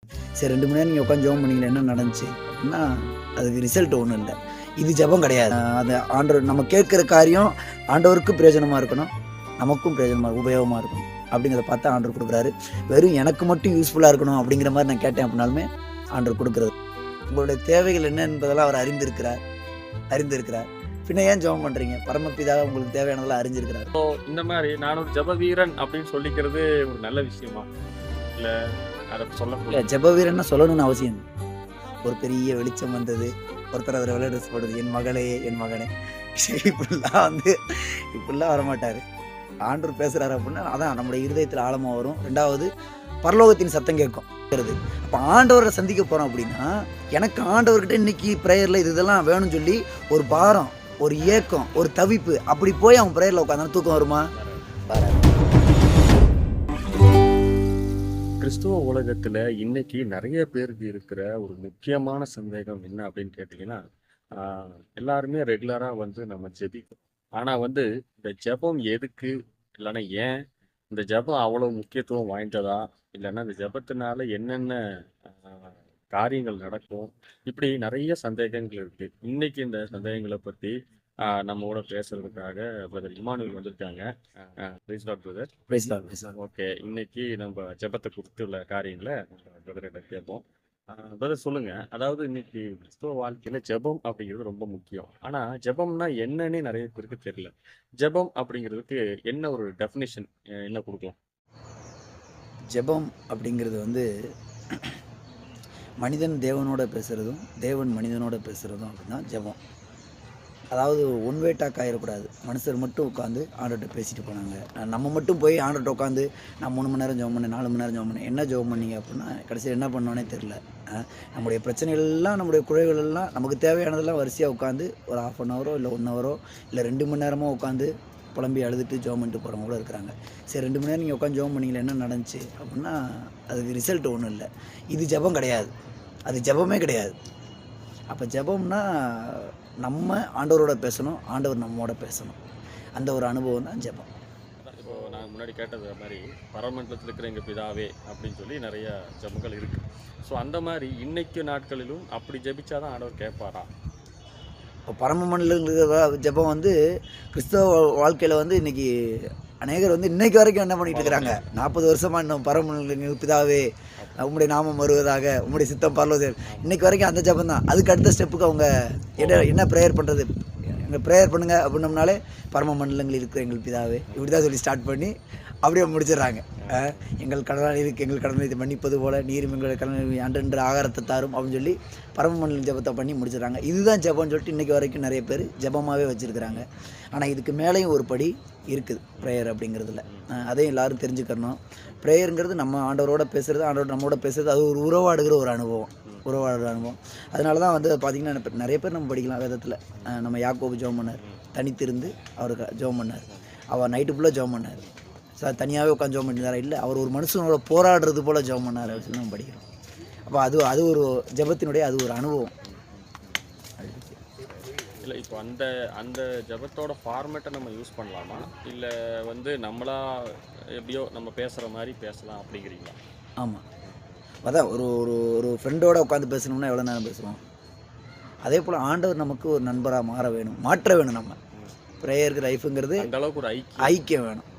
சரி 2 மணி நேரம் நீங்கள் உட்காந்து ஜெபம் பண்ணீங்களா என்ன நடந்துச்சு அப்படின்னா, அதுக்கு ரிசல்ட் ஒன்றும் இல்லை. இது ஜெபம் கிடையாது. அது ஆண்டவர் நம்ம கேட்குற காரியம் ஆண்டவருக்கும் பிரயோஜனமாக இருக்கணும், நமக்கும் பிரயோஜனமாக உபயோகமாக இருக்கணும் அப்படிங்கிறத பார்த்து ஆண்டவர் கொடுக்குறாரு. வெறும் எனக்கு மட்டும் யூஸ்ஃபுல்லாக இருக்கணும் அப்படிங்கிற மாதிரி நான் கேட்டேன் அப்படின்னாலுமே ஆண்டவர் கொடுக்குறது. உங்களுடைய தேவைகள் என்ன என்பதெல்லாம் அவர் அறிந்திருக்கிறார். பின்ன ஏன் ஜெபம் பண்ணுறீங்க? பரமபிதாவை உங்களுக்கு தேவையானதெல்லாம் அறிஞ்சிருக்கிறார். ஸோ இந்த மாதிரி நான் ஒரு ஜெப வீரன் அப்படின்னு சொல்லிக்கிறது ஒரு நல்ல விஷயமா? இல்லை அதை இல்லை, சொல்ல ஜெப வீரன்னா சொல்லணும்னு அவசியம் இல்லை. ஒரு பெரிய வெளிச்சம் வந்தது, ஒருத்தர் அதில் வெள்ளை ட்ரெஸ் போடுது, என் மகளே என் மகனே, இப்படிலாம் வரமாட்டார். ஆண்டவர் பேசுகிறாரு அப்படின்னா அதான் நம்முடைய இருதயத்தில் ஆழமாக வரும். 2வது பரலோகத்தின் சத்தம் கேட்கும். அப்போ ஆண்டவரை சந்திக்க போகிறோம் அப்படின்னா எனக்கு ஆண்டவர்கிட்ட இன்னைக்கு ப்ரேயரில் இதெல்லாம் வேணும்னு சொல்லி ஒரு பாரம், ஒரு ஏக்கம், ஒரு தவிப்பு, அப்படி போய் அவன் ப்ரேயரில் உட்காந்தா தூக்கம் வருமா? வராது. கிறிஸ்துவ உலகத்துல இன்னைக்கு நிறைய பேருக்கு இருக்கிற ஒரு முக்கியமான சந்தேகம் என்ன அப்படின்னு கேட்டீங்கன்னா, எல்லாருமே ரெகுலரா வந்து நம்ம ஜெபிக்கும். ஆனா வந்து இந்த ஜெபம் எதுக்கு, இல்லைன்னா ஏன் இந்த ஜெபம் அவ்வளவு முக்கியத்துவம் வாய்ந்ததா, இல்லைன்னா இந்த ஜெபத்தினால என்னென்ன காரியங்கள் நடக்கும், இப்படி நிறைய சந்தேகங்கள் இருக்கு. இன்னைக்கு இந்த சந்தேகங்களை பத்தி நம்மோட பேசுறதுக்காக பிரதர் இமானுவேல் வந்திருக்காங்க. Praise Lord brother. Praise Lord, praise Lord. Okay, இன்னைக்கு நம்ம ஜெபத்தை குறித்து உள்ள காரியங்களை பிரதர்கிட்ட கேட்போம். பிரதர் சொல்லுங்க, அதாவது இன்னைக்கு கிறிஸ்துவ வாழ்க்கையில ஜெபம் அப்படிங்கிறது ரொம்ப முக்கியம். ஆனா ஜெபம்னா என்னன்னே நிறைய பேருக்கு தெரியல. ஜெபம் அப்படிங்கிறதுக்கு என்ன ஒரு டெஃபினிஷன் என்ன கொடுக்கலாம்? ஜெபம் அப்படிங்கிறது வந்து மனிதன் தேவனோட பேசுகிறதும் தேவன் மனிதனோட பேசுகிறதும் அப்படின்னா ஜெபம். அதாவது ஒன் வே டாக் ஆகிடக்கூடாது. மனுஷர் மட்டும் உட்காந்து ஆண்டர்கிட்ட பேசிட்டு போனாங்க, நம்ம மட்டும் போய் ஆண்டர்கிட்ட உட்காந்து நான் 3 மணி நேரம் ஜெபம் பண்ணேன், 4 மணி நேரம் ஜெபம் பண்ணேன், என்ன ஜெபம் பண்ணீங்க அப்படின்னா கடைசியில் என்ன பண்ணோன்னே தெரில. நம்முடைய பிரச்சனைகள் எல்லாம், நம்முடைய குறைகள் எல்லாம், நமக்கு தேவையானதெல்லாம் வரிசையாக உட்காந்து ஒரு 1/2 hour இல்லை 1 hour இல்லை 2 மணி நேரமோ உட்காந்து புலம்பி அழுதுட்டு ஜெபம் பண்ணிட்டு போகிறவங்க கூட இருக்கிறாங்க. சரி 2 மணி நேரம் நீங்கள் உட்காந்து ஜெபம் பண்ணீங்களா என்ன நடந்துச்சு அப்படின்னா அதுக்கு ரிசல்ட் ஒன்றும் இல்லை. இது ஜெபம் கிடையாது, அது ஜெபமே கிடையாது. அப்போ ஜெபம்னா நம்ம ஆண்டவரோட பேசணும், ஆண்டவர் நம்மோட பேசணும், அந்த ஒரு அனுபவம் தான் ஜெபம். இப்போ நான் முன்னாடி கேட்டது மாதிரி பரமண்டலத்தில் இருக்கிற எங்கள் பிதாவே அப்படின்னு சொல்லி நிறைய ஜெபங்கள் இருக்கு. ஸோ அந்த மாதிரி இன்னைக்கு நாட்களிலும் அப்படி ஜெபிச்சாதான் ஆண்டவர் கேட்பாரா? இப்போ பரமமண்டல ஜெபம் வந்து கிறிஸ்தவ வாழ்க்கையில் வந்து இன்றைக்கி அநேகர் வந்து இன்றைக்கு வரைக்கும் என்ன பண்ணிகிட்டு இருக்கிறாங்க, 40 வருஷமாக இன்னும் பரமமண்டல பிதாவே உம்முடைய நாமம் வருவதாக, உம்முடைய சித்தம் பரலோகத்தில், இன்றைக்கி வரைக்கும் அந்த ஜெபம் தான். அதுக்கு அடுத்த ஸ்டெப்புக்கு அவங்க என்ன ப்ரேயர் பண்ணுறது, எங்கள் ப்ரேயர் பண்ணுங்கள் அப்படின்னோம்னாலே பரமமண்டலங்கள் இருக்கிற எங்கள் பிதாவே இப்படி தான் சொல்லி ஸ்டார்ட் பண்ணி அப்படியே முடிச்சிடுறாங்க. எங்கள் கடனாளிகளுக்கு எங்கள் கடனை மன்னிப்பது போல் நீரும் எங்கள் கடனை அன்றன்று ஆகாரத்தை தாரும் அப்படின்னு சொல்லி பரமமண்டல ஜெபத்தை பண்ணி முடிச்சிடுறாங்க. இதுதான் ஜெபம்னு சொல்லிட்டு இன்றைக்கி வரைக்கும் நிறைய பேர் ஜெபமாகவே வச்சுருக்கிறாங்க. ஆனால் இதுக்கு மேலேயும் ஒரு படி இருக்குது ப்ரேயர் அப்படிங்கிறதுல. அதையும் எல்லோரும் தெரிஞ்சுக்கணும். ப்ரேயருங்கிறது நம்ம ஆண்டவரோட பேசுகிறது, ஆண்டவர் நம்மளோட பேசுகிறது, அது ஒரு உறவாடுகிற ஒரு அனுபவம். அதனால தான் வந்து பார்த்திங்கன்னா நிறைய பேர் நம்ம படிக்கலாம் வேதத்தில். நம்ம யாக்கோபு ஜெபம் பண்ணார், தனித்திருந்து அவருக்கு ஜெபம் பண்ணார். அவர் நைட்டு ஃபுல்லாக ஜெபம் பண்ணார். சார் தனியாகவே உட்காந்து ஜெபம் பண்ணியிருந்தாரா? இல்லை, அவர் ஒரு மனுஷனோட போராடுறது போல் ஜெபம் பண்ணார் அப்படின்னு சொல்லி நம்ம படிக்கிறோம். அப்போ அது ஒரு ஜெபத்தினுடைய அது ஒரு அனுபவம். இல்லை, இப்போ அந்த ஜெபத்தோட ஃபார்மேட்டை நம்ம யூஸ் பண்ணலாமா, இல்லை வந்து நம்மளா எப்படியோ நம்ம பேசுகிற மாதிரி பேசலாம் அப்படிங்கிறீங்களா? ஆமாம், அதான் ஒரு ஒரு ஃப்ரெண்டோடு உட்காந்து பேசணும்னா எவ்வளோ நேரம் பேசுவோம். அதே போல் ஆண்டவர் நமக்கு ஒரு நண்பராக மாற்ற வேணும். நம்ம ப்ரேயருக்கு லைஃபுங்கிறது அந்த அளவுக்கு ஒரு ஐக்கியம் வேணும்.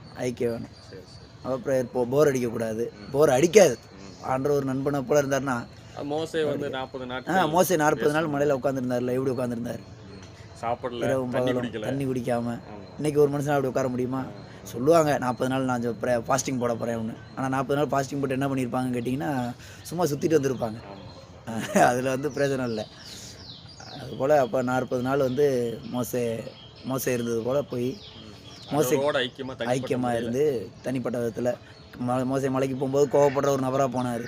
அப்போ ப்ரேயர் போர் அடிக்கக்கூடாது, போர் அடிக்காது. ஆண்டவர் ஒரு நண்பனை போல இருந்தாருன்னா, மோசே வந்து 40 நாள் மலையில் உட்காந்துருந்தார்ல, எப்படி உட்காந்துருந்தார்? சாப்பிடல, தண்ணி குடிக்காம. இன்னைக்கு ஒரு மனுஷன் அப்படி உட்கார முடியுமா? சொல்லுவாங்க 40 நாள் நான் ஃபாஸ்டிங் போட போகிறேன் ஒன்று. ஆனால் 40 நாள் ஃபாஸ்டிங் போட்டு என்ன பண்ணியிருப்பாங்கன்னு கேட்டிங்கன்னா சும்மா சுற்றிட்டு வந்திருப்பாங்க. அதில் வந்து பிரயோஜனம் இல்லை. அதுபோல் அப்போ 40 நாள் வந்து மோசே இருந்தது போல் போய் மோசையோட ஐக்கியமாக இருந்து தனிப்பட்ட விதத்தில் மோசை மலைக்கு போகும்போது கோவப்படுற ஒரு நபராக போனார்.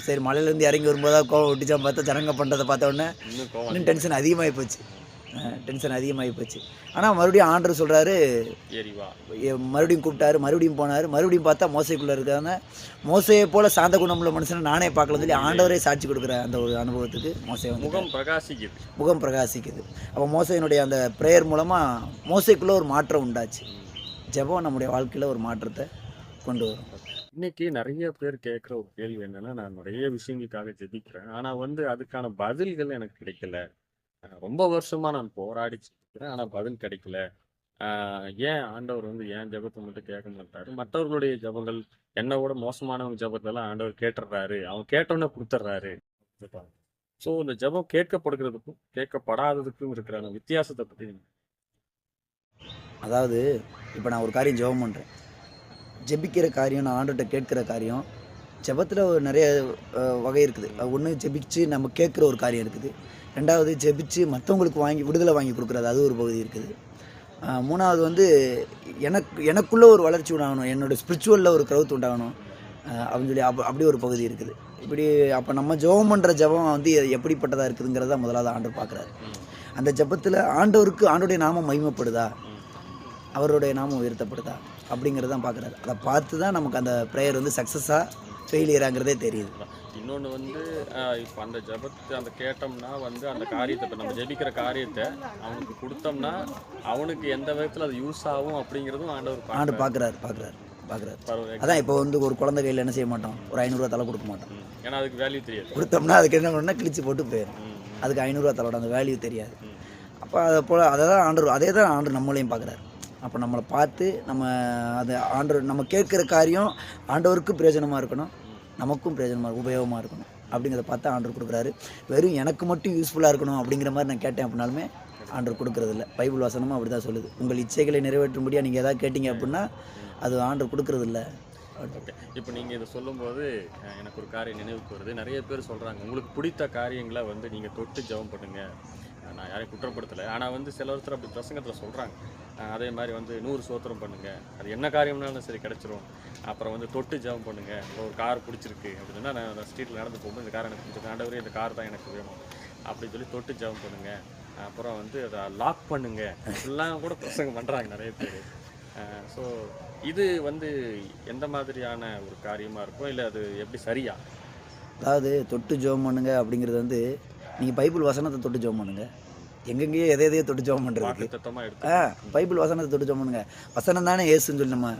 சரி மலையிலேருந்து இறங்கி வரும்போது கோவம் விட்டுச்சா பார்த்தா ஜனங்க பண்ணுறதை பார்த்த உடனே இன்னும் டென்ஷன் அதிகமாகி போச்சு. ஆனால் மறுபடியும் ஆண்டவர் சொல்கிறாரு, மறுபடியும் கூப்பிட்டாரு, மறுபடியும் போனார். மறுபடியும் பார்த்தா மோசைக்குள்ளே இருக்காங்க. மோசையை போல் சாந்த குணமுள்ள மனுஷனை நானே பார்க்கலன்னு சொல்லி ஆண்டவரே சாட்சி கொடுக்குற அந்த ஒரு அனுபவத்துக்கு மோசை வந்து முகம் பிரகாசிக்குது. அப்போ மோசையினுடைய அந்த ப்ரேயர் மூலமாக மோசைக்குள்ளே ஒரு மாற்றம் உண்டாச்சு. ஜெபம் நம்முடைய வாழ்க்கையில் ஒரு மாற்றத்தை கொண்டு வரும். இன்னைக்கு நிறைய பேர் கேட்குற ஒரு கேள்வி என்னன்னா, நான் நிறைய விஷயங்களுக்காக ஜெபிக்கிறேன். ஆனா வந்து அதுக்கான பதில்கள் எனக்கு கிடைக்கல. ரொம்ப வருஷமா நான் போராடி ஜெபிக்கிறேன். ஆனா பதில் கிடைக்கல. அ ஏன் ஆண்டவர் வந்து என் ஜெபத்த மட்டும் கேட்க மாட்டாரு? மற்றவர்களுடைய ஜெபங்கள் என்ன விட மோசமானவங்க ஜெபத்தெல்லாம் ஆண்டவர் கேட்டுர்றாரு. அவன் கேட்டோனே குடுத்துர்றாரு. ஸோ இந்த ஜெபம் கேட்கப்படுகிறதுக்கும், கேட்கப்படாததுக்கும் இருக்கிற அந்த வித்தியாசத்த பத்தி அதாவது இப்போ நான் ஒரு காரியம் ஜெபம் பண்ணுறேன். ஜெபிக்கிற காரியம், நான் ஆண்டவர்ட்ட கேட்கிற காரியம், ஜெபத்தில் ஒரு நிறைய வகை இருக்குது. ஒன்று ஜெபிச்சு நம்ம கேட்குற ஒரு காரியம் இருக்குது. 2வது ஜெபிச்சு மற்றவங்களுக்கு விடுதலை வாங்கி கொடுக்குறது, அது ஒரு பகுதி இருக்குது. 3வது வந்து எனக்குள்ள ஒரு வளர்ச்சி உண்டாகணும், என்னோட ஸ்பிரிச்சுவலில் ஒரு growth உண்டாகணும் அப்படின்னு சொல்லி அப்படி ஒரு பகுதி இருக்குது. இப்படி அப்போ நம்ம ஜெபம் பண்ணுற ஜெபம் வந்து எப்படிப்பட்டதாக இருக்குதுங்கிறத முதலாவது ஆண்டவர் பார்க்குறாரு. அந்த ஜெபத்தில் ஆண்டவருடைய நாமம் மகிமைப்படுதா, அவருடைய நாமம் உயர்த்தப்படுதா அப்படிங்கிறது தான் பார்க்குறாரு. அதை பார்த்து தான் நமக்கு அந்த ப்ரேயர் வந்து சக்ஸஸாக ஃபெயிலியராங்கிறதே தெரியுது. இன்னொன்று வந்து இப்போ அந்த ஜெபத்தை அந்த கேட்டோம்னா வந்து அந்த காரியத்தை இப்போ நம்ம ஜெபிக்கிற காரியத்தை அவனுக்கு கொடுத்தோம்னா அவனுக்கு எந்த விதத்தில் அது யூஸ் ஆகும் அப்படிங்கிறதும் ஆண்டவர் பார்க்குறாரு. அதான் இப்போ வந்து ஒரு குழந்தை கையில் என்ன செய்ய மாட்டோம், ஒரு 500 ரூபா தலை கொடுக்க மாட்டோம். ஏன்னா அதுக்கு வேல்யூ தெரியாது. கொடுத்தோம்னா அதுக்கு என்ன பண்ணணும்னா கிழிச்சு போட்டு போயிடும். அதுக்கு 500 ரூபா தலையோட அந்த வேல்யூ தெரியாது. அப்போ அதை போல் அதே தான் ஆண்டவர் நம்மளையும் பார்க்குறாரு. அப்போ நம்மளை பார்த்து அதை ஆண்டவர் நம்ம கேட்குற காரியம் ஆண்டவருக்கும் பிரயோஜனமாக இருக்கணும், நமக்கும் பிரயோஜனமாக உபயோகமாக இருக்கணும் அப்படிங்கிறத பார்த்து ஆண்டவர் கொடுக்குறாரு. வெறும் எனக்கு மட்டும் யூஸ்ஃபுல்லாக இருக்கணும் அப்படிங்கிற மாதிரி நான் கேட்டேன் அப்படின்னாலுமே ஆண்டவர் கொடுக்குறதில்ல. பைபிள் வசனமும் அப்படி தான் சொல்லுது. உங்கள் இச்சைகளை நிறைவேற்றும்படியாக நீங்கள் எதாவது கேட்டிங்க அப்படின்னா அது ஆண்டவர் கொடுக்குறதில்ல. ஓகே. இப்போ நீங்கள் இதை சொல்லும்போது எனக்கு ஒரு காரியம் நினைவுக்கு வருது. நிறைய பேர் சொல்கிறாங்க உங்களுக்கு பிடித்த காரியங்களை வந்து நீங்கள் தொட்டு ஜெபம் பண்ணுங்க. நான் யாரையும் குற்றப்படுத்தலை. ஆனால் வந்து சில ஒருத்தர் அப்படி பிரசங்கத்தில் சொல்கிறாங்க. அதே மாதிரி வந்து 100 ஸ்தோத்திரம் பண்ணுங்கள், அது என்ன காரியம்னாலும் சரி கிடச்சிரும். அப்புறம் வந்து தொட்டு ஜெபம் பண்ணுங்கள். ஒரு கார் பிடிச்சிருக்கு அப்படின்னா நான் ஸ்ட்ரீட்டில் நடந்து போகும்போது இந்த கார் எனக்கு பிடிச்சிருக்கு, ஆண்டவரே இந்த கார் தான் எனக்கு வேணும் அப்படின்னு சொல்லி தொட்டு ஜெபம் பண்ணுங்கள். அப்புறம் வந்து அதை லாக் பண்ணுங்க இப்படிலாம் கூட பிரசங்கம் பண்ணுறாங்க நிறைய பேர். ஸோ இது வந்து எந்த மாதிரியான ஒரு காரியமாக இருக்கும், இல்லை அது எப்படி சரியா? அதாவது தொட்டு ஜெபம் பண்ணுங்க அப்படிங்கிறது வந்து நீங்கள் பைபிள் வசனத்தை தொட்டு ஜெபம் பண்ணுங்க. எங்கெங்கேயோ எதையோ தொட்டு ஜெபம் பண்ணுறதுக்கு பைபிள் வசனத்தை தொட்டு ஜெபம் பண்ணுங்க. வசனம் தானே இயேசுன்னு சொல்லி நம்ம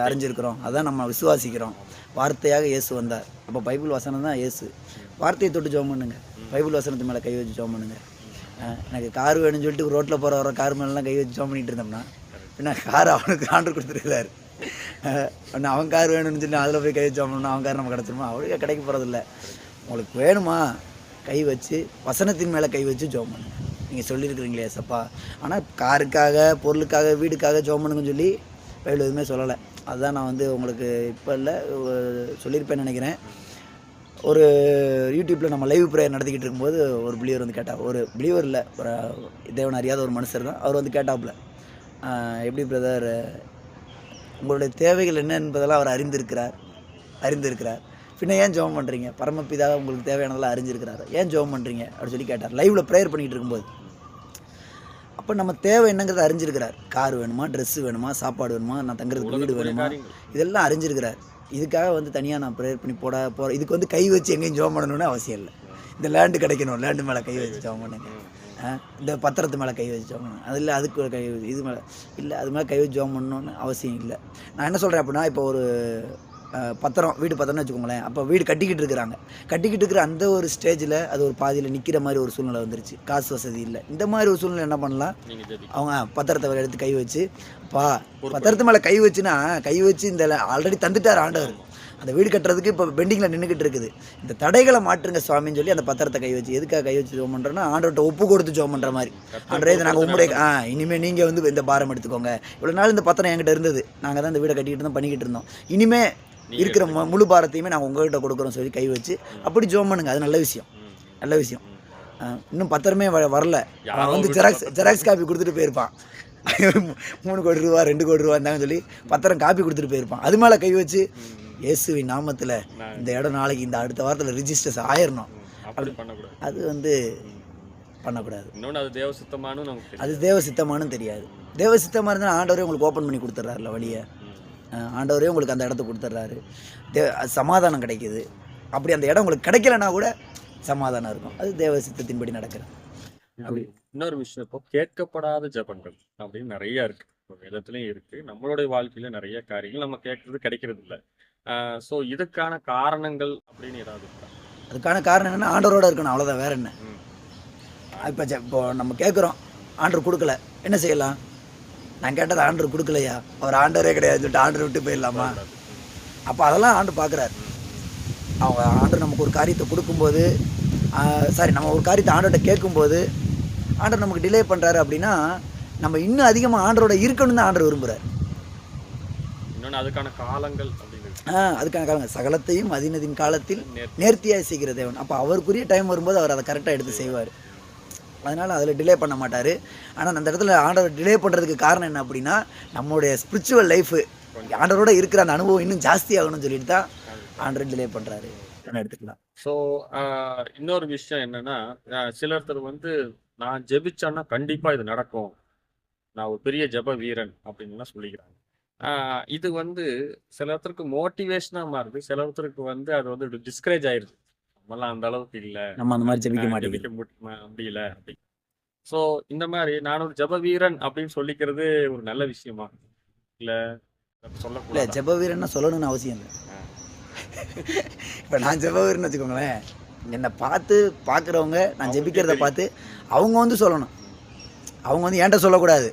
அறிஞ்சிருக்கிறோம், அதான் நம்ம விசுவாசிக்கிறோம். வார்த்தையாக இயேசு வந்தார். அப்போ பைபிள் வசனம் தான் இயேசு. வார்த்தையை தொட்டு ஜெபம் பண்ணுங்க. பைபிள் வசனத்து மேலே கை வச்சு ஜெபம் பண்ணுங்க. எனக்கு கார் வேணும்னு சொல்லிட்டு ரோட்டில் போகிற கார் மேலாம் கை வச்சு ஜெபம் பண்ணிகிட்டு இருந்தோம்னா பின்ன கார் அவனுக்கு ஆர்டர் கொடுத்துருக்காரு. அவன் கார் வேணும்னு சொல்லி அதில் போய் கை வச்சு ஜெபம் பண்ணால் அவன் கார் நம்ம கிடச்சிருமா? அவளுக்கு கிடைக்க போகிறதில்ல. உங்களுக்கு வேணுமா கை வச்சு வசனத்தின் மேலே கை வச்சு ஜெபம் பண்ணுங்க. நீங்கள் சொல்லியிருக்கிறீங்களே சப்பா, ஆனால் காருக்காக பொருளுக்காக வீடுக்காக ஜெபம் பண்ணுங்கன்னு சொல்லி பைபிள் எதுவுமே சொல்லலை. அதுதான் நான் வந்து உங்களுக்கு இப்போ இல்லை சொல்லியிருப்பேன்னு நினைக்கிறேன். ஒரு யூடியூப்பில் நம்ம லைவ் ப்ரேயர் நடத்திக்கிட்டு இருக்கும்போது ஒரு பிலீவர் வந்து கேட்டால், ஒரு பிலீவர் இல்லை, ஒரு தேவன் அறியாத ஒரு மனுஷர் தான். அவர் வந்து கேட்டாப்புல, எப்படி பிரதர் உங்களுடைய தேவைகள் என்ன என்பதெல்லாம் அவர் அறிந்திருக்கிறார், பின்ன ஏன் ஜெபம் பண்ணுறீங்க? பரமபிதாக உங்களுக்கு தேவையானதெல்லாம் அறிஞ்சிருக்கிறாரு, ஏன் ஜெபம் பண்ணுறீங்க அப்படின்னு சொல்லி கேட்டார். லைவில் ப்ரேயர் பண்ணிகிட்டு இருக்கும்போது அப்போ நம்ம தேவை என்னங்கிறத அறிஞ்சிருக்கிறார். கார் வேணுமா, ட்ரெஸ்ஸு வேணுமா, சாப்பாடு வேணுமா, நான் தங்குறதுக்கு வீடு வேணுமா, இதெல்லாம் அறிஞ்சிருக்கிறார். இதுக்காக வந்து தனியாக நான் ப்ரேயர் பண்ணி போகிறேன். இதுக்கு வந்து கை வச்சு எங்கேயும் ஜெபம் பண்ணணும்னு அவசியம் இல்லை. இந்த லேண்டு கிடைக்கணும், லேண்டு மேலே கை வச்சு ஜெபம் பண்ணுங்க. இந்த பத்திரத்து மேலே கை வச்சு ஜெபம் பண்ணுங்க. அதில் அதுக்கு கை இது மேலே இல்லை, அது மேலே கை வச்சு ஜெபம் பண்ணணுன்னு அவசியம் இல்லை. நான் என்ன சொல்கிறேன் அப்படின்னா, இப்போ ஒரு வீடு பத்திரம்னு வச்சுக்கோங்களேன். அப்போ வீடு கட்டிக்கிட்டு இருக்கிற அந்த ஒரு ஸ்டேஜில் அது ஒரு பாதியில் நிற்கிற மாதிரி ஒரு சூழ்நிலை வந்துருச்சு. காசு வசதி இல்லை. இந்த மாதிரி ஒரு சூழ்நிலை என்ன பண்ணலாம், அவங்க பத்திரத்தை எடுத்து கை வச்சு பத்திரத்து மேலே கை வச்சு இந்த ஆல்ரெடி தந்துட்டார் ஆண்டவர். அந்த வீடு கட்டுறதுக்கு இப்போ பெண்டிங்கில் நின்றுக்கிட்டு இருக்குது. இந்த தடைகளை மாற்றுங்க சுவாமின்னு சொல்லி அந்த பத்திரத்தை கை வச்சு, எதுக்காக கை வச்சு ஜெபம் பண்ணுறோன்னா, ஆண்டவர்கிட்ட ஒப்பு கொடுத்து ஜெபம் பண்ணுற மாதிரி. ஆண்டவரே இதை நாங்கள் உங்களுடைய இனிமேல் நீங்கள் வந்து இந்த பாரம் எடுத்துக்கோங்க. இவ்வளோ நாள் இந்த பத்திரம் என்கிட்ட இருந்தது, நாங்கள் தான் இந்த வீடை கட்டிக்கிட்டு இருந்தோம், பண்ணிக்கிட்டு இருந்தோம். இனிமேல் இருக்கிற முழு பாரத்தையுமே நாங்கள் உங்கள்கிட்ட கொடுக்குறோம் சொல்லி கை வச்சு அப்படி ஜெபம் பண்ணுங்க. அது நல்ல விஷயம். இன்னும் பத்திரமே வரல. அவன் வந்து ஜெராக்ஸ் காப்பி கொடுத்துட்டு போயிருப்பான். 3 கோடி ரூபா 2 கோடி ரூபா இருந்தாங்கன்னு சொல்லி பத்திரம் காப்பி கொடுத்துட்டு போயிருப்பான். அது மேலே கை வச்சு இயேசுவின் நாமத்தில் இந்த இடம் நாளைக்கு இந்த அடுத்த வாரத்தில் ரிஜிஸ்டர்ஸ் ஆயிடணும். அது வந்து பண்ணக்கூடாது. அது தேவ சித்தமானு தெரியாது. தேவ சித்தமாக இருந்தால் ஆண்டவரே உங்களுக்கு ஓப்பன் பண்ணி கொடுத்துட்றாருல வழியை. ஆண்டவரே உங்களுக்கு அந்த இடத்த கொடுத்துட்றாரு. சமாதானம் கிடைக்கிது. அப்படி அந்த இடம் உங்களுக்கு கிடைக்கலன்னா கூட சமாதானம் இருக்கும். அது தேவ சித்தத்தின்படி நடக்கிறது. அப்படி இன்னொரு விஷயம், இப்போ கேட்கப்படாத ஜெபங்கள் அப்படின்னு நிறைய இருக்கு. வேதத்துலையும் இருக்கு, நம்மளுடைய வாழ்க்கையில நிறைய காரியங்கள் நம்ம கேட்கறது கிடைக்கிறது இல்லை. ஸோ இதுக்கான காரணங்கள் அப்படின்னு ஏதாவது இருக்கா? அதுக்கான காரணம் என்னென்னா ஆண்டவரோட இருக்கணும், அவ்வளோதான், வேற என்ன. ம். இப்போ நம்ம கேட்குறோம், ஆண்டவர் கொடுக்கல, என்ன செய்யலாம்? நான் கேட்டது ஆண்டவர் கொடுக்கலையா, அவர் ஆண்டவரே கிடையாதுன்னு சொல்லிட்டு ஆண்டவர் விட்டு போயிடலாமா? கூடாது. அப்போ அதெல்லாம் ஆண்டு பார்க்குறாரு. அவங்க ஆண்டவர் நமக்கு ஒரு காரியத்தை கொடுக்கும்போது, நம்ம ஒரு காரியத்தை ஆண்டவர்கிட்ட கேட்கும்போது ஆண்டவர் நமக்கு டிலே பண்ணுறாரு அப்படின்னா, நம்ம இன்னும் அதிகமாக ஆண்டவரோட இருக்கணும்னு தான் ஆண்டவர் விரும்புகிறார். இன்னொன்று அதுக்கான காலங்கள் அப்படிங்கிறது அதுக்கான காலங்கள் சகலத்தையும் அதினதின் காலத்தில் நேர்த்தி. நேர்த்தியாக செய்கிற தேவன். அப்போ அவருக்குரிய டைம் வரும்போது அவர் அதை கரெக்டாக எடுத்து செய்வார். அதனால் அதில் டிலே பண்ண மாட்டார். ஆனால் அந்த இடத்துல ஆண்டவர் டிலே பண்ணுறதுக்கு காரணம் என்ன அப்படின்னா, நம்மளுடைய ஸ்பிரிச்சுவல் லைஃபு ஆண்டவரோட இருக்கிற அந்த அனுபவம் இன்னும் ஜாஸ்தி ஆகணும்னு சொல்லிட்டு தான் ஆண்டவர் டிலே பண்ணுறாரு எடுத்துக்கலாம். ஸோ இன்னொரு விஷயம் என்னன்னா, சிலர்த்தர் வந்து நான் ஜெபிச்சேன்னா கண்டிப்பாக இது நடக்கும், நான் ஒரு பெரிய ஜெப வீரன் அப்படின்லாம் சொல்லிக்கிறாங்க. இது வந்து சிலர்த்தருக்கு மோட்டிவேஷனாக மாறுது, சிலர்த்தருக்கு வந்து அது வந்து டிஸ்கரேஜ் ஆயிடுது. நம்மளாம் அந்த அளவுக்கு இல்லை, நம்ம அந்த மாதிரி ஜெபிக்க மாட்டேங்குது. ஜெபிக்க முடியல அப்படி. ஸோ இந்த மாதிரி நான் ஒரு ஜெப வீரன் அப்படின்னு சொல்லிக்கிறது ஒரு நல்ல விஷயமா, இல்லை இல்லை, சொல்லக்கூடாது? ஜெப வீரன்னா சொல்லணும்னு அவசியம் இல்லை. இப்போ நான் ஜெப வீரன்னு வச்சுக்கோங்களேன், என்னை பார்க்குறவங்க நான் ஜெபிக்கிறத பார்த்து அவங்க வந்து சொல்லணும். அவங்க வந்து என்கிட்ட சொல்லக்கூடாது.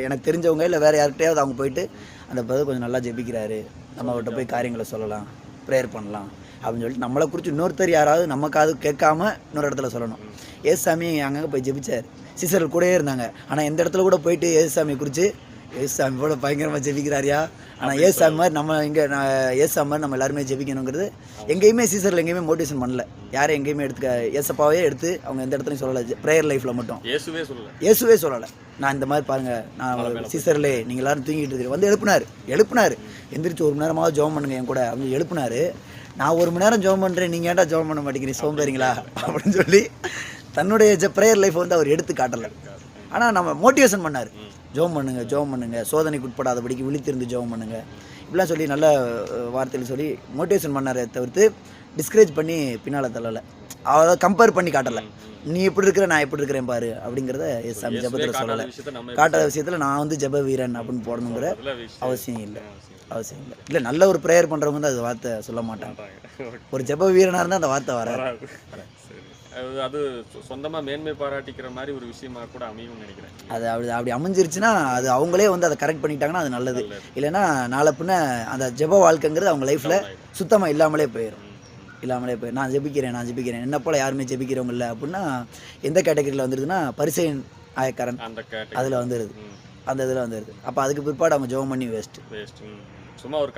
எனக்கு தெரிஞ்சவங்க இல்லை வேறு யார்கிட்டையாவது அவங்க போயிட்டு அந்த பிரதர் கொஞ்சம் நல்லா ஜெபிக்கிறாரு, நம்ம அவர்கிட்ட போய் காரியங்களை சொல்லலாம், ப்ரேயர் பண்ணலாம் அப்படின்னு சொல்லிட்டு நம்மளை குறித்து இன்னொருத்தர் யாராவது நமக்காவது கேட்காம இன்னொரு இடத்துல சொல்லணும். ஏசுசாமி அங்கங்கே போய் ஜெபிச்சார், சிஸ்டர்கள் கூடயே இருந்தாங்க. ஆனால் எந்த இடத்துல கூட போயிட்டு ஏசுசாமி குறித்து ஏசுசாமி போல பயங்கரமாக ஜெபிக்கிறாரியா, ஆனால் ஏசுசாமி மாதிரி நம்ம இங்கே ஏசுசாமி மாதிரி நம்ம எல்லாருமே ஜெபிக்கணுங்கிறது எங்கேயுமே சீசரில் எங்கேயுமே மோட்டிவேஷன் பண்ணல. யாரும் எங்கேயுமே ஏசப்பாவே எடுத்து அவங்க எந்த இடத்துலையும் சொல்லலை. ப்ரேயர் லைஃப்பில் மட்டும் இயேசுவே சொல்லலை. நான் இந்த மாதிரி பாருங்கள், நான் சீசரில் நீங்கள் எல்லாரும் தூங்கிட்டு இருக்கிறேன் வந்து எழுப்புனார். எந்திரிச்சு 1 மணி நேரமாவது ஜெபம் பண்ணுங்க என் கூட அவங்க எழுப்புனார். நான் 1 மணி நேரம் ஜெபம் பண்ணுறேன், நீங்கள் ஏன்டா ஜெபம் பண்ண மாட்டேங்கிறீங்க, சோம்பேறிங்களா அப்படின்னு சொல்லி தன்னுடைய ப்ரேயர் லைஃப்பை வந்து அவர் எடுத்து காட்டலை. ஆனால் நம்ம மோட்டிவேஷன் பண்ணார், ஜெபம் பண்ணுங்க, சோதனைக்கு உட்படாதபடிக்கு விழித்திருந்து ஜெபம் பண்ணுங்க, இப்படிலாம் சொல்லி நல்ல வார்த்தையில் சொல்லி மோட்டிவேஷன் பண்ணாரே தவிர்த்து டிஸ்கரேஜ் பண்ணி பின்னால் தள்ளலை. அதை கம்பேர் பண்ணி காட்டலை. நீ எப்படி இருக்கிற நான் எப்படி இருக்கிறேன் பாரு அப்படிங்கிறத ஏசாமி ஜெபத்தில் சொல்லலை. காட்டாத விஷயத்தில் நான் வந்து ஜெப வீரன் அப்படின்னு போடணுங்கிற அவசியம் இல்லை. இல்லை, நல்ல ஒரு ப்ரேயர் பண்ணுறவங்க வந்து அது வார்த்தை சொல்ல மாட்டாங்க. ஒரு ஜெப வீரனாக இருந்தால் அந்த வார்த்தை வராது. அது சொந்தமாக மேன்மை பாராட்டிக்கிற மாதிரி ஒரு விஷயமா கூட அமையும் நினைக்கிறேன். அது அப்படி அமைஞ்சிருச்சுன்னா அது அவங்களே வந்து அதை கரெக்ட் பண்ணிட்டாங்கன்னா அது நல்லது. இல்லைன்னா நாளை பின்ன அந்த ஜெப வாழ்க்கைங்கிறது அவங்க லைஃப்பில் சுத்தமாக இல்லாமலே போயிடும். நான் ஜெபிக்கிறேன் என்ன போல் யாருமே ஜெபிக்கிறவங்க இல்லை அப்படின்னா எந்த கேட்டகரியில் வந்துடுதுன்னா பரிசேயன் ஆயக்காரன் அதில் வந்துடுது, அந்த இதில் வந்துடுது. அப்போ அதுக்கு பிற்பாடு அவங்க ஜெபம் பண்ணி வேஸ்ட்டு. சும்மா ஒரு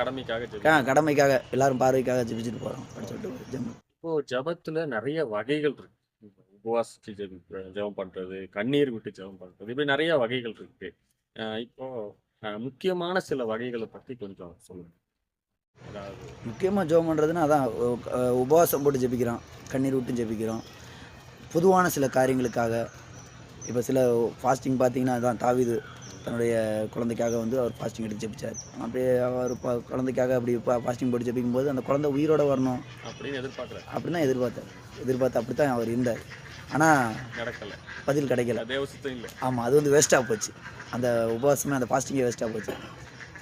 கடமைக்காக எல்லாரும் பார்வைக்காக ஜெபிச்சுட்டு போகிறோம் அப்படின்னு சொல்லிட்டு. இப்போ ஜபத்துல நிறைய வகைகள் இருக்கு. உபவாசிச்சு ஜெபம் பண்றது, கண்ணீர் விட்டு ஜெபம் பண்றது, இப்படி நிறைய வகைகள் இருக்கு. இப்போ முக்கியமான சில வகைகளை பற்றி கொஞ்சம் சொல்லுங்க. முக்கியமாக ஜெபம் பண்ணுறதுன்னா அதான் உபவாசம் போட்டு ஜெபிக்கிறோம், கண்ணீர் விட்டு ஜெபிக்கிறோம். பொதுவான சில காரியங்களுக்காக இப்போ சில ஃபாஸ்டிங் பார்த்தீங்கன்னா அதான் தாவீது தன்னுடைய குழந்தைக்காக வந்து அவர் ஃபாஸ்டிங் எடுத்து ஜெபிச்சார். அப்படியே அவர் குழந்தைக்காக அப்படி ஃபாஸ்டிங் போட்டு ஜெபிக்கும் போது அந்த குழந்தை உயிரோட வரணும் அப்படின்னு தான் எதிர்பார்த்து அப்படி தான் அவர் இருந்தார். ஆனால் பதில் கிடைக்கல. ஆமாம், அது வந்து வேஸ்ட்டாக போச்சு. அந்த உபவாசமே அந்த ஃபாஸ்டிங்கே வேஸ்ட்டாக போச்சு.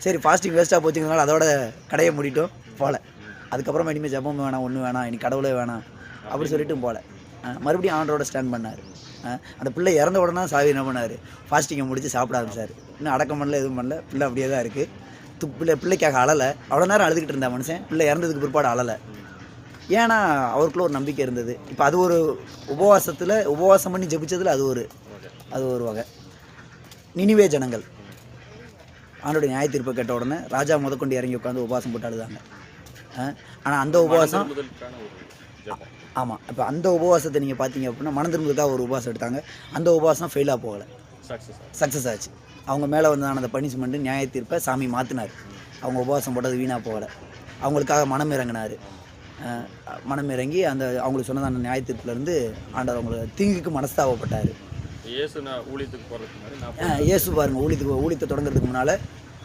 சரி, ஃபாஸ்டிங் வேஸ்ட்டாக போச்சுங்கிறனால அதோட கடையை மூடிட்டோம் போகல. அதுக்கப்புறமா இனிமேல் ஜெபம் வேணாம், ஒன்றும் வேணாம், இனி கடவுளே வேணாம் அப்படி சொல்லிட்டு போகல. மறுபடியும் ஆண்டரோட ஸ்டாண்ட் பண்ணார். அந்த பிள்ளை இறந்த உடனே சாவி என்ன பண்ணார், ஃபாஸ்டிங்கை முடித்து சாப்பிட ஆரம்பிச்சார். இன்னும் அடக்கம் பண்ணல, எதுவும் பண்ணல, பிள்ளை அப்படியே தான் இருக்குது. பிள்ளைக்காக அழலை. அவ்வளோ நேரம் அழுதுகிட்டு இருந்தா மனுஷன், பிள்ளை இறந்ததுக்கு பிற்பாடு அழலை. ஏன்னா அவருக்குள்ள ஒரு நம்பிக்கை இருந்தது. இப்போ அது ஒரு உபவாசம் பண்ணி ஜெபிச்சதில் அது ஒரு வகை. நினிவே ஜனங்கள் ஆண்டோடைய நியாய தீர்ப்பை கேட்ட உடனே ராஜா முதற்கொண்டு இறங்கி உட்காந்து உபவாசம் போட்டு அழுதாங்க. ஆனால் அந்த உபவாசம் ஆமாம், இப்போ அந்த உபவாசத்தை நீங்கள் பார்த்தீங்க அப்படின்னா மனம் திரும்புறதுக்காக ஒரு உபவாசம் எடுத்தாங்க. அந்த உபவாசம் ஃபெயிலாக போகலை, சக்ஸஸ் ஆச்சு. அவங்க மேலே வந்ததான அந்த பனிஷ்மெண்ட்டு நியாய தீர்ப்பை சாமி மாற்றினார். அவங்க உபவாசம் போட்டது வீணாக போகலை. அவங்களுக்காக மனம் இறங்கினார். மனம் இறங்கி அந்த அவங்களுக்கு சொன்னதான நியாய தீர்ப்புலேருந்து ஆண்டவர் அவங்களுக்கு தீங்குக்கு மனஸ்தாபப்பட்டார். இயேசு பாருங்கள், ஊழியத்தை தொடங்குறதுக்கு முன்னால்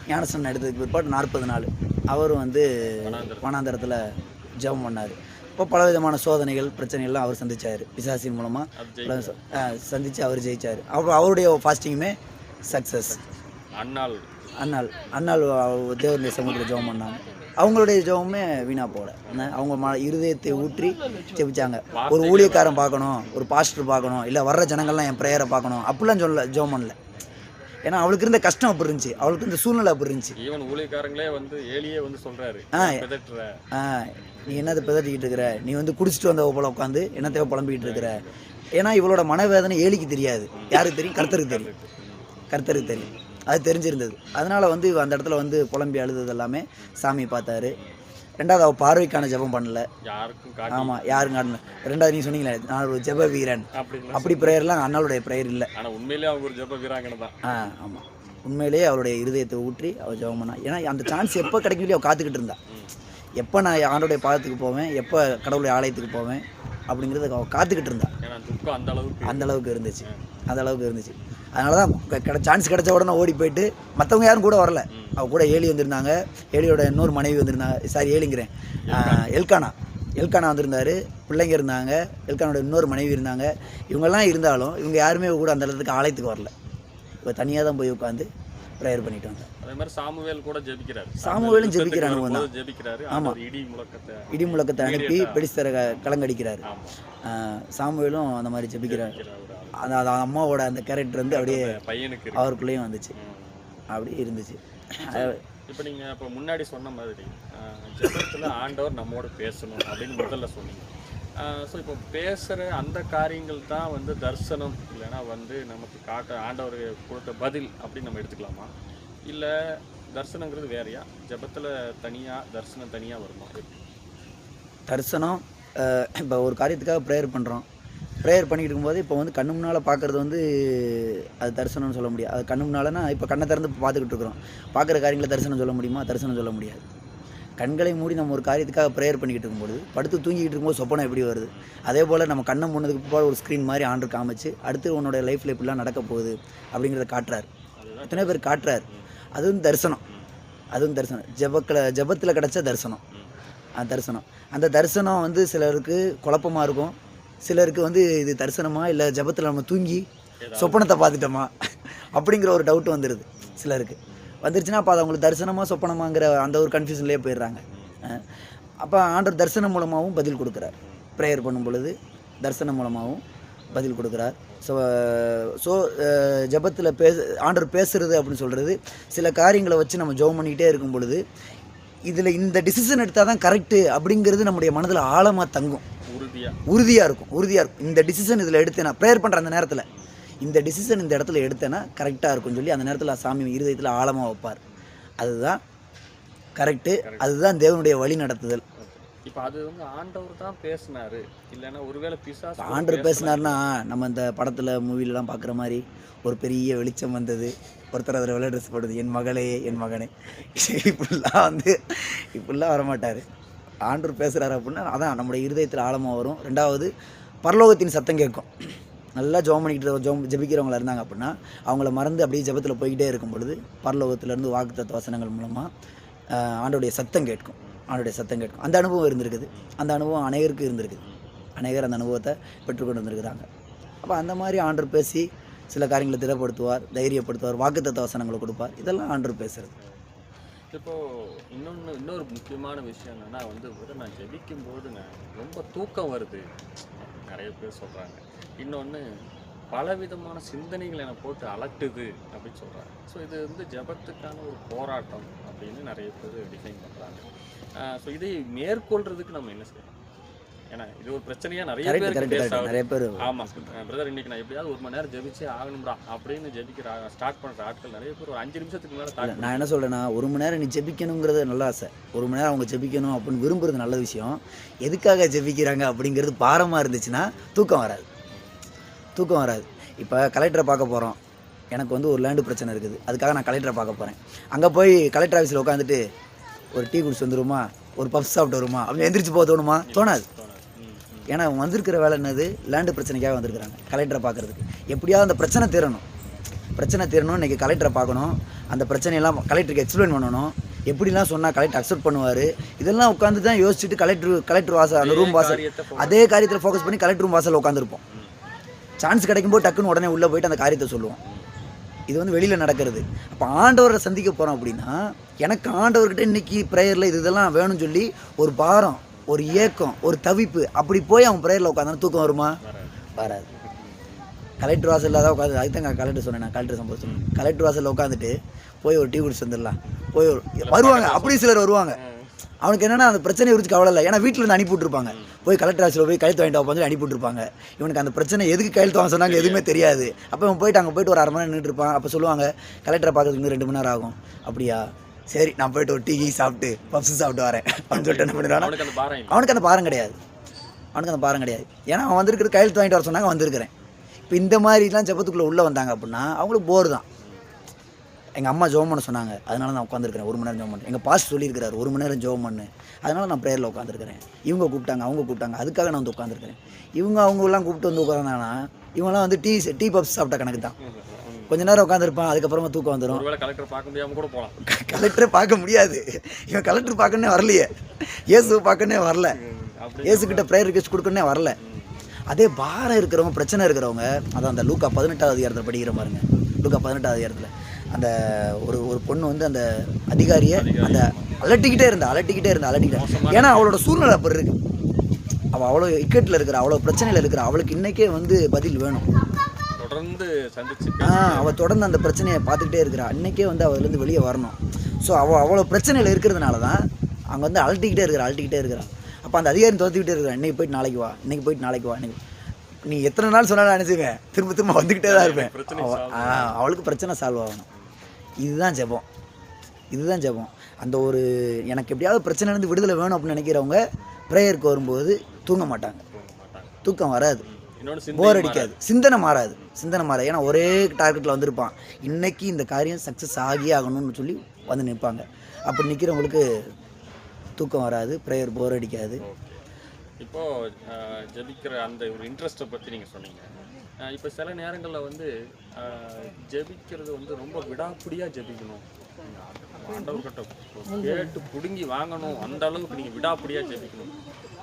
ஞானஸ்நானம் எடுத்ததுக்கு பிற்பாடு 40 நாள் அவரும் வந்து வனாந்தரத்தில் ஜெபம் பண்ணார். இப்போ பலவிதமான சோதனைகள் பிரச்சனைகள்லாம் அவர் சந்தித்தார். பிசாசின் மூலமாக சந்தித்து அவர் ஜெயித்தார். அப்புறம் அவருடைய ஃபாஸ்டிங்குமே சக்ஸஸ். அண்ணாள் தேவனுடைய சமூகத்தில் ஜெபம் பண்ணாங்க. அவங்களுடைய ஜெபமே வீணாக போகல. அவங்க இருதயத்தை ஊற்றி ஜெபிச்சாங்க. ஒரு ஊழியக்காரன் பார்க்கணும், ஒரு பாஸ்டர் பார்க்கணும், இல்லை வர்ற ஜனங்கள்லாம் என் ப்ரேயரை பார்க்கணும் அப்படிலாம் ஜெபம் பண்ணல. ஏன்னா அவளுக்கு இருந்த கஷ்டம் அப்படி இருந்துச்சு, அவளுக்கு இந்த சூழ்நிலை அப்படி இருந்துச்சு. ஈவன் ஊழியக்காரங்களே வந்து ஏலியே வந்து சொல்றாரு, நீ என்னதை பிதட்டிக்கிட்டு இருக்கிற, நீ வந்து குடிச்சிட்டு வந்த போல உட்காந்து என்னத்தையோ புலம்பிக்கிட்டு இருக்கிற. ஏன்னா இவளோட மனவேதனை ஏலிக்கு தெரியாது, யாருக்கு தெரியும்? கர்த்தருக்கு தெரியும். அது தெரிஞ்சிருந்தது. அதனால் வந்து அந்த இடத்துல வந்து புலம்பி அழுதது எல்லாமே சாமி பார்த்தாரு. ரெண்டாவது அவள் பார்வைக்கான ஜெபம் பண்ணல, ஆமாம் யாரும் காட்டல. ரெண்டாவது நீ சொன்னீங்களே நான் ஒரு ஜெப வீரன், அப்படி ப்ரேயர்லாம் அண்ணாளுடைய ப்ரேயர் இல்லை. ஆனால் உண்மையிலேயே அவங்க ஒரு ஜெப வீராங்கனை தான். ஆமாம், உண்மையிலேயே அவளுடைய இருதயத்தை ஊற்றி அவள் ஜெபம் பண்ணா. ஏன்னா அந்த சான்ஸ் எப்போ கிடைக்கலையோ அவள் காத்துக்கிட்டு இருந்தா. எப்போ நான் ஆண்டோடைய பாதத்துக்கு போவேன், எப்போ கடவுளுடைய ஆலயத்துக்கு போவேன் அப்படிங்கிறத அவள் காத்துக்கிட்டு இருந்தா. அந்த அளவுக்கு இருந்துச்சு. அதனால தான் சான்ஸ் கிடைச்ச உடனே ஓடி போயிட்டு, மற்றவங்க யாரும் கூட வரல. அவள் கூட ஏலி வந்திருந்தாங்க, ஏலியோட இன்னொரு மனைவி வந்திருந்தாங்க, எல்கானா வந்திருந்தார், பிள்ளைங்க இருந்தாங்க, எல்கானோட இன்னொரு மனைவி இருந்தாங்க. இவங்கெல்லாம் இருந்தாலும் இவங்க யாருமே கூட அந்த இடத்துக்கு ஆலயத்துக்கு வரல. இப்போ தனியாக தான் போய் உட்காந்து ப்ரேயர் பண்ணிட்டு வந்தேன். அதே மாதிரி சாமுவேலும் ஜெபிக்கிறாரு. ஜெபிக்கிற அனுபவம் தான். ஆமாம், இடி முழக்கத்தை அனுப்பி பெலிஸ்தரை கலங்கடிக்கிறாரு. சாமுவேலும் அந்த மாதிரி ஜெபிக்கிறார். அந்த அம்மாவோட அந்த கேரக்டர் வந்து அப்படியே பையனுக்கு அவருக்குள்ளேயும் வந்துச்சு, அப்படியே இருந்துச்சு. இப்போ நீங்கள் இப்போ முன்னாடி சொன்ன மாதிரி ஜெபத்தில் ஆண்டவர் நம்மோட பேசணும் அப்படின்னு முதல்ல சொன்னீங்க. ஸோ இப்போ பேசுகிற அந்த காரியங்கள் தான் வந்து தரிசனம், இல்லைன்னா வந்து நமக்கு ஆண்டவர் கொடுத்த பதில் அப்படின்னு நம்ம எடுத்துக்கலாமா? இல்லை தரிசனங்கிறது வேறையா? ஜெபத்தில் தனியாக தரிசனம் தனியாக வருமா? தரிசனம் இப்போ ஒரு காரியத்துக்காக ப்ரேயர் பண்ணுறோம். ப்ரேயர் பண்ணிக்கிட்டு இருக்கும்போது இப்போ வந்து கண்ணு முன்னால் பார்க்குறது வந்து அது தரிசனம்னு சொல்ல முடியாது. அது கண்ணு முன்னால்னா இப்போ கண்ணை திறந்து பார்த்துக்கிட்டு இருக்கிறோம். பார்க்குற காரியங்களை தரிசனம் சொல்ல முடியுமா? தரிசனம் சொல்ல முடியாது. கண்களை மூடி நம்ம ஒரு காரியத்துக்காக ப்ரேயர் பண்ணிக்கிட்டு இருக்கும்போது, படுத்து தூங்கிக்கிட்டு இருக்கும்போது சொப்பனம் எப்படி வருது, அதே போல் நம்ம கண்ணை மூடினதுக்கு பிற்பாடு ஒரு ஸ்க்ரீன் மாதிரி ஆண்டு காமிச்சு அடுத்து உன்னோட லைஃப்பில் இப்படிலாம் நடக்க போகுது அப்படிங்கிறத காட்டுறாரு. எத்தனை பேர் காட்டுறாரு. அதுவும் தரிசனம். ஜெபத்தில் கிடச்ச தரிசனம். அந்த தரிசனம் வந்து சிலருக்கு குழப்பமாக இருக்கும். சிலருக்கு வந்து இது தரிசனமா இல்லை ஜெபத்தில் நம்ம தூங்கி சொப்பனத்தை பார்த்துட்டோமா அப்படிங்கிற ஒரு டவுட் வந்துடுது சிலருக்கு. வந்துருச்சுன்னா அப்போ அது அவங்களுக்கு தரிசனமாக சொப்பனமாங்கிற அந்த ஒரு கன்ஃபியூஷன்லேயே போயிடுறாங்க. அப்போ ஆண்டவர் தரிசனம் மூலமாகவும் பதில் கொடுக்குறார். ப்ரேயர் பண்ணும் பொழுது தரிசனம் மூலமாகவும் பதில் கொடுக்குறார். ஸோ ஜெபத்தில் ஆண்டவர் பேசுகிறது அப்படின்னு சொல்கிறது, சில காரியங்களை வச்சு நம்ம ஜெபம் பண்ணிக்கிட்டே இருக்கும் பொழுது இதில் இந்த டிசிஷன் எடுத்தால் தான் கரெக்டு அப்படிங்கிறது நம்முடைய மனதில் ஆழமாக தங்கும், உறுதியாக இருக்கும். இந்த டிசிஷன் இதில் எடுத்தேன்னா ப்ரேயர் பண்ணுற அந்த நேரத்தில் இந்த டிசிஷன் இந்த இடத்துல எடுத்தேன்னா கரெக்டாக இருக்கும்னு சொல்லி அந்த நேரத்தில் சாமி இருதயத்தில் ஆழமாக வைப்பார். அதுதான் கரெக்டு, அதுதான் தேவனுடைய வழி நடத்துதல். இப்போ அது வந்து ஆண்டவர் தான் பேசினாரு, இல்லைன்னா ஒருவேளை பிசாசு ஆண்டவர் பேசினார்னா நம்ம இந்த படத்தில் மூவிலலாம் பார்க்குற மாதிரி ஒரு பெரிய வெளிச்சம் வந்தது, ஒருத்தர் அதில் வெள்ளை ட்ரெஸ் போடுது, என் மகளே என் மகனே, இப்படிலாம் வரமாட்டார். ஆண்டவர் பேசுகிறாரு அப்படின்னா அதான் நம்முடைய இருதயத்தில் ஆழமாக வரும். ரெண்டாவது பரலோகத்தின் சத்தம் கேட்கும். நல்லா ஜெபம் பண்ணிக்கிட்டு ஜெபிக்கிறவங்களா இருந்தாங்க அப்படின்னா அவங்கள மறந்து அப்படியே ஜெபத்தில் போய்கிட்டே இருக்கும் பொழுது பரலோகத்திலேருந்து வாக்குத்தத்த வசனங்கள் மூலமாக ஆண்டோடைய சத்தம் கேட்கும். அந்த அனுபவம் இருந்திருக்குது. அந்த அனுபவம் அநேகருக்கு இருந்திருக்குது. அநேகர் அந்த அனுபவத்தை பெற்றுக்கொண்டு வந்திருக்கிறாங்க. அப்போ அந்த மாதிரி ஆண்டவர் பேசி சில காரியங்களை திடப்படுத்துவார், தைரியப்படுத்துவார், வாக்குத்தத்த வசனங்களை கொடுப்பார். இதெல்லாம் ஆண்டவர் பேசுகிறது. இப்போது இன்னொரு முக்கியமான விஷயம் என்னென்னா வந்து நான் ஜெபிக்கும்போது ரொம்ப தூக்கம் வருது நிறைய பேர் சொல்கிறாங்க. இன்னொன்று பலவிதமான சிந்தனைகள் என்னை போட்டு அலட்டுது அப்படின்னு சொல்கிறாங்க. ஸோ இது வந்து ஜெபத்துக்கான ஒரு போராட்டம் அப்படின்னு நிறைய பேர் டிஃபைன் பண்ணுறாங்க. ஸோ இதை மேற்கொள்றதுக்கு நம்ம என்ன செய்யணும்? ஏன்னா இது ஒரு பிரச்சனையாக நிறைய பேர் ஆமாம் பிரதர் இன்னைக்கு நான் எப்படியாவது 1 மணி நேரம் ஜெபிச்சே ஆகணும்டா அப்படின்னு ஸ்டார்ட் பண்ணுற ஆட்கள் நிறைய பேர் ஒரு 5 நிமிஷத்துக்கு மேலே. நான் என்ன சொல்கிறேன்னா 1 மணி நேரம் நீ ஜெபிக்கணுங்கிறது நல்ல ஆசை. 1 மணி நேரம் அவங்க ஜெபிக்கணும் அப்படின்னு விரும்புறது நல்ல விஷயம். எதுக்காக ஜெபிக்கிறாங்க அப்படிங்கிறது பாரமாக இருந்துச்சுன்னா தூக்கம் வராது. இப்போ கலெக்டரை பார்க்க போகிறோம், எனக்கு வந்து ஒரு லேண்டு பிரச்சனை இருக்குது, அதுக்காக நான் கலெக்டரை பார்க்க போகிறேன். அங்கே போய் கலெக்டர் ஆஃபீஸில் உட்காந்துட்டு ஒரு டீ குடிச்சு வந்துருமா, ஒரு பப்ஸ் சாப்பிட்டு வருமா அப்படி எந்திரிச்சு போக தோணுமா? தோணாது. ஏன்னா அவங்க வந்திருக்கிற வேலை என்னது? லேண்டு பிரச்சனைக்காக வந்திருக்கிறாங்க கலெக்டரை பார்க்குறதுக்கு. எப்படியாவது அந்த பிரச்சனை தீரணும். இன்றைக்கி கலெக்டரை பார்க்கணும், அந்த பிரச்சனையெல்லாம் கலெக்டருக்கு எக்ஸ்பிளைன் பண்ணணும், எப்படிலாம் சொன்னால் கலெக்டர் அக்செப்ட் பண்ணுவார். இதெல்லாம் உட்காந்து தான் யோசிச்சுட்டு கலெக்டர் வாசல் அந்த ரூம் வாசல் அதே காரியத்தில் ஃபோக்கஸ் பண்ணி கலெக்டர் ரூம் வாசல் உட்காந்துருப்போம். சான்ஸ் கிடைக்கும்போது டக்குன்னு உடனே உள்ளே போயிட்டு அந்த காரியத்தை சொல்லுவோம். இது வந்து வெளியில் நடக்கிறது. அப்போ ஆண்டவரை சந்திக்க போகிறோம் அப்படின்னா, எனக்கு ஆண்டவர்கிட்ட இன்றைக்கி ப்ரேயரில் இதெல்லாம் வேணும்னு சொல்லி ஒரு பாரம், ஒரு ஏக்கம், ஒரு தவிப்பு, அப்படி போய் அவன் ப்ரேயரில் உட்காந்தானா தூக்கம் வருமா? வராது. கலெக்டர் வாசலில் தான் உட்காந்து, அதுக்கு தான் கலெக்டர் சொன்னேன், நான் கலெக்டர் சம்பவம் சொன்னேன். கலெக்டர் வாசலில் உட்காந்துட்டு போய் ஒரு டீ குடிச்சு வந்துடலாம், போய் வருவாங்க, அப்படி சிலர் வருவாங்க. அவனுக்கு என்னென்னா அந்த பிரச்சனையை குறித்து கவலை இல்லை, ஏன்னா வீட்டிலேருந்து அனுப்பி விட்ருப்பாங்க. போய் கலெக்டர் ஆஃபீஸில் போய் கையெழுத்து வாங்கிட்டு வந்து அனுப்பி விட்ருப்பாங்க. இவனுக்கு அந்த பிரச்சனை எதுக்கு கையெழுத்து வாங்க சொன்னாங்க எதுவுமே தெரியாது. அப்போ இவன் போயிட்டு அங்கே போயிட்டு ஒரு 1/2 மணி நேரம் நின்றுருப்பான். அப்போ சொல்லுவாங்க கலெக்டரை பார்க்கறதுக்கு இன்னும் 2 மணி நேரம் ஆகும். அப்படியா, சரி நான் போய்ட்டு ஒரு டீ சாப்பிட்டு பப்ஸு சாப்பிட்டு வரேன் அப்படின்னு சொல்லிட்டு என்ன பண்ணிடுறான். அவனுக்கு அந்த பாரம் கிடையாது. அவனுக்கு அந்த பாரம் கிடையாது. ஏன்னா அவன் வந்திருக்கிறது கையெழுத்து வாங்கிட்டு வர சொன்னாங்க, வந்திருக்கிறேன். இப்போ இந்த மாதிரிலாம் ஜெபத்துக்குள்ளே உள்ளே வந்தாங்க அப்படின்னா அவங்களுக்கு போர் தான். எங்கள் அம்மா ஜெபம் பண்ண சொன்னாங்க, அதனால நான் உட்காந்துருக்கிறேன் 1 மணி நேரம் ஜெபம் பண்ணேன். எங்கள் பாஸ்ட் சொல்லியிருக்கிறார் 1 மணி நேரம் ஜெபம் பண்ணு, அதனால் நான் ப்ரேயரில் உட்காந்துருக்கிறேன். இவங்க கூப்பிட்டாங்க, அவங்க கூப்பிட்டாங்க, அதுக்காக நான் வந்து உட்காந்துருக்கிறேன். அவங்கெல்லாம் கூப்பிட்டு வந்து உட்காந்தாங்கன்னா இவங்களாம் வந்து டீ பப்ஸ் சாப்பிட்ட கணக்கு தான். கொஞ்ச நேரம் உட்காந்துருப்பான், அதுக்கப்புறமா தூக்கம் வந்துடும். கலெக்டர் பார்க்க முடியாமல் கூட போகலாம். கலெக்டரை பார்க்க முடியாது. இவன் கலெக்டர் பார்க்கணுன்னே வரலையே, இயேசுவை பார்க்கணுன்னே வரல, இயேசுக்கிட்ட ப்ரேயர் ரிக்வெஸ்ட் கொடுக்கணுன்னே வரல. அதே பாரம் இருக்கிறவங்க, பிரச்சனை இருக்கிறவங்க, அதான் அந்த லூக்கா 18வது அதிகாரத்தில் படிக்கிற பாருங்க. லூக்கா 18வது அதிகாரத்தில் அந்த ஒரு பொண்ணு வந்து அந்த அதிகாரியை அந்த அலட்டிக்கிட்டே இருந்தா. ஏன்னா அவளோட சூழ்நிலை அப்படி இருக்கு. அவள் அவ்வளோ இக்கட்டில் இருக்கிற, அவ்வளோ பிரச்சனையில் இருக்கிற, அவளுக்கு இன்றைக்கே வந்து பதில் வேணும். தொடர்ந்து சந்திச்சு அவள் தொடர்ந்து அந்த பிரச்சனையை பார்த்துக்கிட்டே இருக்கிறா. இன்றைக்கே வந்து அவள்லேருந்து வெளியே வரணும். ஸோ அவள் அவ்வளோ பிரச்சனையில் இருக்கிறதுனால தான் அங்கே வந்து அலட்டிக்கிட்டே இருக்கிறான். அப்போ அந்த அதிகாரி துரத்திக்கிட்டே இருக்கிறான். இன்றைக்கி போயிட்டு நாளைக்கு வா, இன்னைக்கு நீ எத்தனை நாள் சொன்னாலும் நினச்சிவேன், திரும்ப வந்துக்கிட்டே தான் இருப்பேன். அவளுக்கு பிரச்சனை சால்வ் ஆகணும். இதுதான் ஜெபம். அந்த ஒரு எனக்கு எப்படியாவது பிரச்சனைலேருந்து விடுதலை வேணும் அப்படின்னு நினைக்கிறவங்க ப்ரேயருக்கு வரும்போது தூங்க மாட்டாங்க, தூக்கம் வராது, போர் அடிக்காது, சிந்தனை மாறாது. ஏன்னா ஒரே டார்கெட்டில் வந்திருப்பான், இன்றைக்கி இந்த காரியம் சக்ஸஸ் ஆகியே ஆகணும்னு சொல்லி வந்து நிற்பாங்க. அப்படி நிற்கிறவங்களுக்கு தூக்கம் வராது, ப்ரேயர் போர் அடிக்காது. இப்போது ஜெபிக்கிற அந்த ஒரு இன்ட்ரெஸ்ட்டை பற்றி நீங்கள் சொன்னீங்க. இப்போ சில நேரங்களில் வந்து ஜெபிக்கிறது வந்து ரொம்ப விடாப்பிடியாக ஜெபிக்கணும், ஆண்டவர்கிட்ட கேட்டு பிடுங்கி வாங்கணும், அந்த அளவுக்கு நீங்கள் விடாப்பிடியாக ஜெபிக்கணும்.